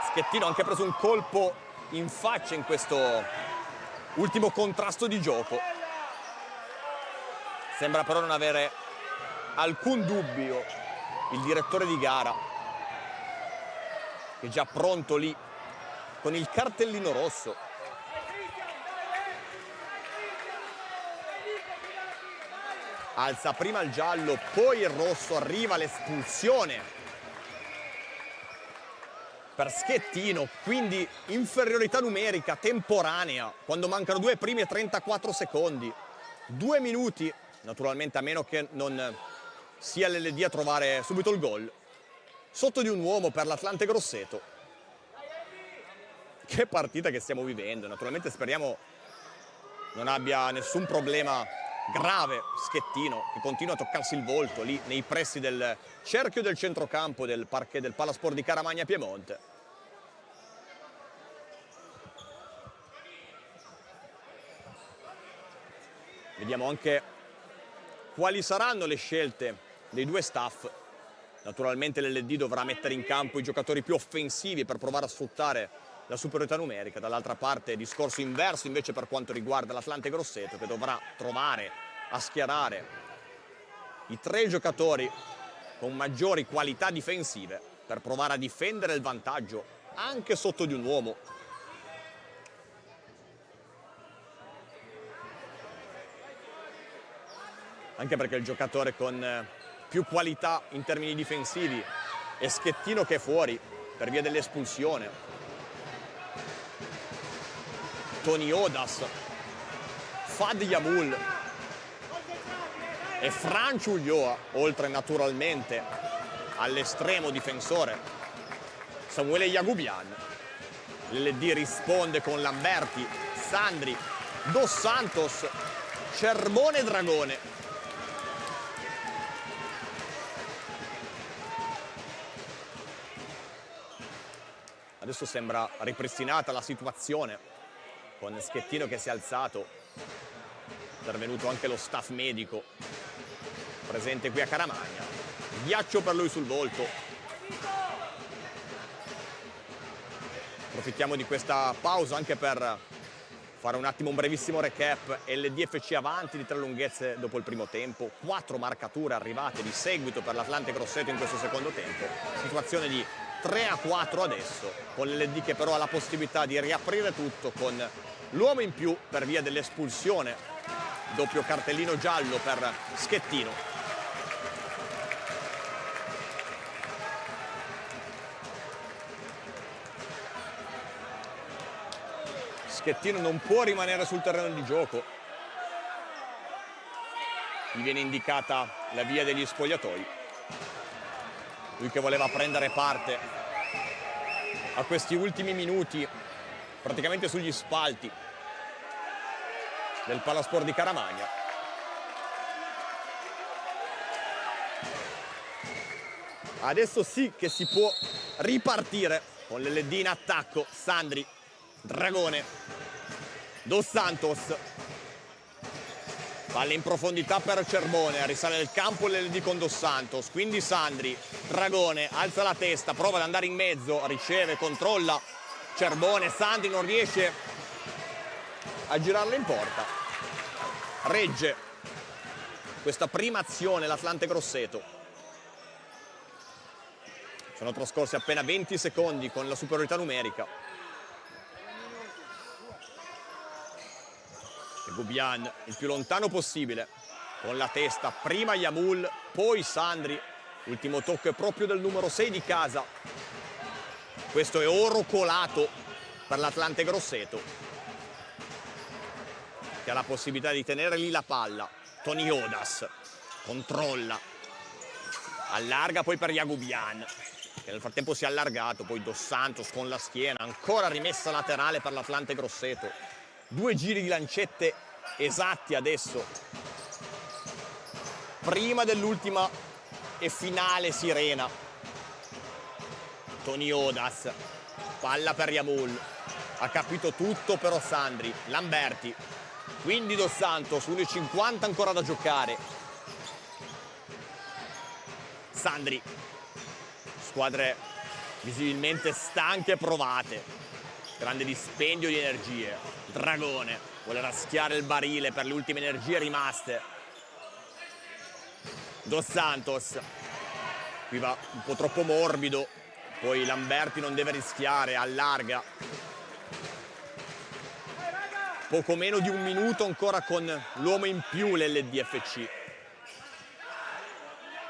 Speaker 3: Schettino ha anche preso un colpo in faccia in questo ultimo contrasto di gioco. Sembra però non avere alcun dubbio il direttore di gara, che è già pronto lì con il cartellino rosso. Alza prima il giallo, poi il rosso, arriva l'espulsione per Schettino, quindi inferiorità numerica temporanea quando mancano 2 primi e 34 secondi. 2 minuti, naturalmente a meno che non sia l'LD a trovare subito il gol. Sotto di un uomo per l'Atlante Grosseto. Che partita che stiamo vivendo, naturalmente speriamo non abbia nessun problema grave Schettino, che continua a toccarsi il volto lì nei pressi del cerchio del centrocampo del parquet del Palasport di Caramagna Piemonte. Vediamo anche quali saranno le scelte dei due staff. Naturalmente l'LD dovrà mettere in campo i giocatori più offensivi per provare a sfruttare la superiorità numerica. Dall'altra parte discorso inverso invece per quanto riguarda l'Atlante Grosseto, che dovrà trovare a schierare i 3 giocatori con maggiori qualità difensive per provare a difendere il vantaggio anche sotto di un uomo. Anche perché il giocatore con più qualità in termini difensivi è Schettino, che è fuori per via dell'espulsione. Tony Odas, Fad Yamul e Francio Ulloa, oltre naturalmente all'estremo difensore Samuele Yagubian. L'LD risponde con Lamberti, Sandri, Dos Santos, Cerbone e Dragone. Adesso sembra ripristinata la situazione con Schettino che si è alzato, intervenuto anche lo staff medico presente qui a Caramagna. Ghiaccio per lui sul volto. Approfittiamo di questa pausa anche per fare un attimo un brevissimo recap. LDFC avanti di 3 lunghezze dopo il primo tempo, 4 marcature arrivate di seguito per l'Atlante Grosseto in questo secondo tempo. Situazione di 3-4 adesso, con l'LD che però ha la possibilità di riaprire tutto con l'uomo in più per via dell'espulsione. Doppio cartellino giallo per Schettino. Schettino non può rimanere sul terreno di gioco. Gli viene indicata la via degli spogliatoi. Lui che voleva prendere parte a questi ultimi minuti praticamente sugli spalti del Palasport di Caramagna. Adesso sì che si può ripartire con l'LD in attacco. Sandri, Dragone, Dos Santos. Palla in profondità per Cerbone, risale nel campo l'LD con Dos Santos, quindi Sandri, Dragone, alza la testa, prova ad andare in mezzo, riceve, controlla Cerbone, Sandri non riesce a girarla in porta. Regge questa prima azione l'Atlante Grosseto. Sono trascorsi appena 20 secondi con la superiorità numerica. Gubian il più lontano possibile con la testa, prima Yamul, poi Sandri. Ultimo tocco è proprio del numero 6 di casa. Questo è oro colato per l'Atlante Grosseto, che ha la possibilità di tenere lì la palla. Tony Odas controlla, allarga poi per Yagubian, che nel frattempo si è allargato. Poi Dos Santos con la schiena, ancora rimessa laterale per l'Atlante Grosseto. 2 giri di lancette esatti adesso, prima dell'ultima e finale sirena. Tony Odas, palla per Yamul, ha capito tutto però Sandri. Lamberti, quindi Dos Santos, 1,50 ancora da giocare. Sandri, squadre visibilmente stanche e provate, grande dispendio di energie. Dragone vuole raschiare il barile per le ultime energie rimaste. Dos Santos qui va un po' troppo morbido, poi Lamberti non deve rischiare, allarga. Poco meno di un minuto ancora con l'uomo in più l'LDFC.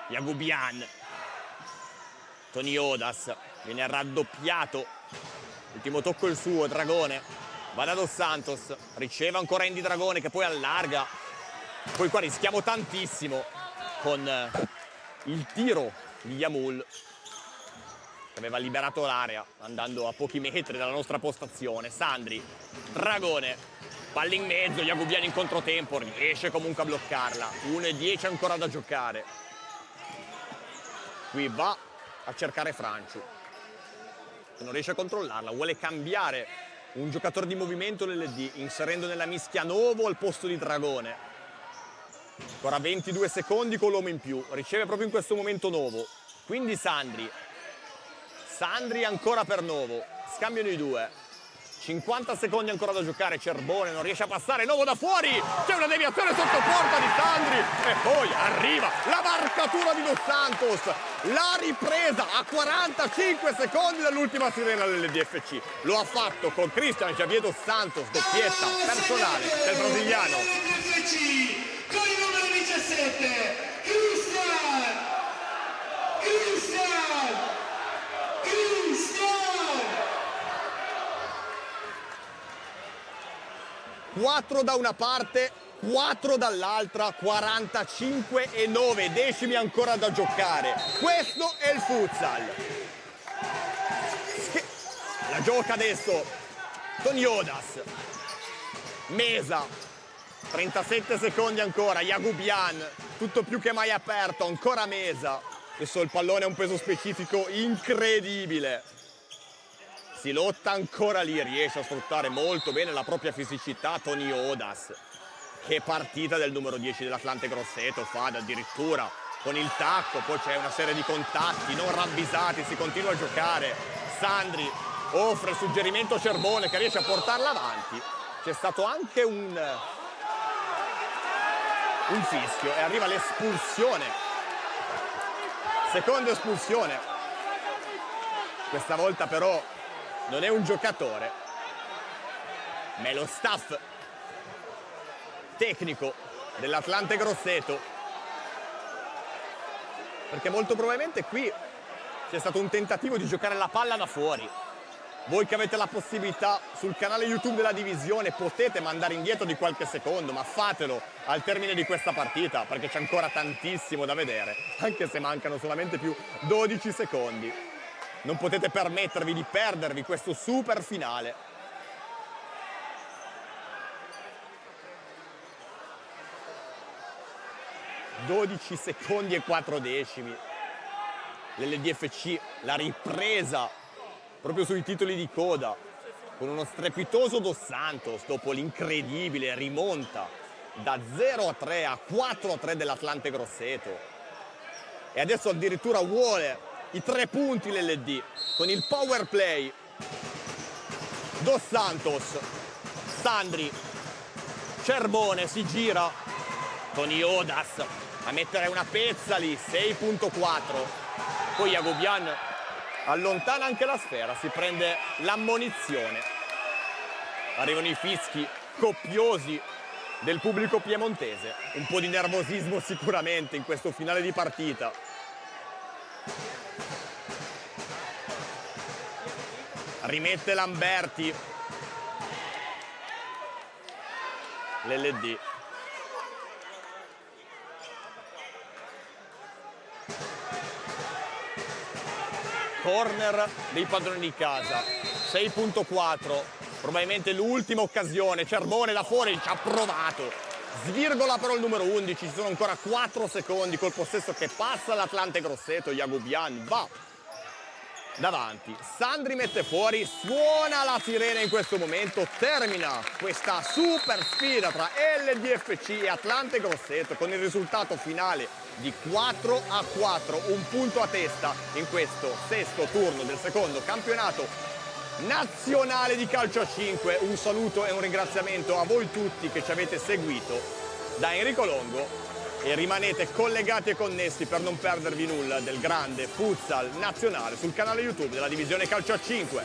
Speaker 3: Yagubian, Tony Odas viene raddoppiato, ultimo tocco il suo, Dragone va da Dos Santos, riceve ancora Andy Dragone che poi allarga, poi qua rischiamo tantissimo con il tiro di Yamul che aveva liberato l'area andando a pochi metri dalla nostra postazione. Sandri, Dragone, palla in mezzo, Jagubian in controtempo, riesce comunque a bloccarla, 1:10 ancora da giocare. Qui va a cercare Franciu, non riesce a controllarla, vuole cambiare un giocatore di movimento l'LD, inserendo nella mischia Novo al posto di Dragone. Ancora 22 secondi con l'uomo in più, riceve proprio in questo momento Novo, quindi Sandri ancora per Novo, scambiano i due, 50 secondi ancora da giocare, Cerbone non riesce a passare, Novo da fuori, c'è una deviazione sotto porta di Sandri e poi arriva la marcatura di Dos Santos, la ripresa a 45 secondi dall'ultima sirena dell'DFC, lo ha fatto con Cristian Javier Dos Santos, doppietta personale del brasiliano.
Speaker 2: Con il numero 17, Cristian!
Speaker 3: 4 da una parte, 4 dall'altra, 45:09 decimi ancora da giocare. Questo è il futsal. La gioca adesso Tony Odas. Mesa, 37 secondi ancora, Jagubian, tutto più che mai aperto, ancora Mesa. Adesso il pallone ha un peso specifico incredibile. Si lotta ancora lì, riesce a sfruttare molto bene la propria fisicità Tony Odas. Che partita del numero 10 dell'Atlante Grosseto fa addirittura con il tacco, poi c'è una serie di contatti non ravvisati, si continua a giocare. Sandri offre il suggerimento a Cerbone che riesce a portarla avanti. C'è stato anche un fischio e arriva l'espulsione. Seconda espulsione. Questa volta però non è un giocatore, ma è lo staff tecnico dell'Atlante Grosseto, perché molto probabilmente qui c'è stato un tentativo di giocare la palla da fuori. Voi che avete la possibilità sul canale YouTube della divisione potete mandare indietro di qualche secondo, ma fatelo al termine di questa partita perché c'è ancora tantissimo da vedere, anche se mancano solamente più 12 secondi. Non potete permettervi di perdervi questo super finale. (12 secondi e 4 decimi). L'LDFC, la ripresa proprio sui titoli di coda, con uno strepitoso Dos Santos dopo l'incredibile rimonta da 0-3 a 4-3 dell'Atlante Grosseto. E adesso addirittura vuole i 3 punti l'LD con il power play. Dos Santos, Sandri, Cerbone si gira, Tony Odas a mettere una pezza lì, 6.4. Poi Jagubian allontana anche la sfera, si prende l'ammonizione. Arrivano i fischi copiosi del pubblico piemontese, un po' di nervosismo sicuramente in questo finale di partita. Rimette Lamberti, l'LD. Corner dei padroni di casa, 6.4, probabilmente l'ultima occasione, Cerbone da fuori ci ha provato, svirgola però il numero 11, ci sono ancora 4 secondi col possesso che passa l'Atlante Grosseto, Jagubian va davanti, Sandri mette fuori, suona la sirena in questo momento, termina questa super sfida tra LDFC e Atlante Grosseto con il risultato finale di 4-4, un punto a testa in questo sesto turno del secondo campionato nazionale di calcio a 5. Un saluto e un ringraziamento a voi tutti che ci avete seguito da Enrico Longo e rimanete collegati e connessi per non perdervi nulla del grande futsal nazionale sul canale YouTube della divisione calcio a 5.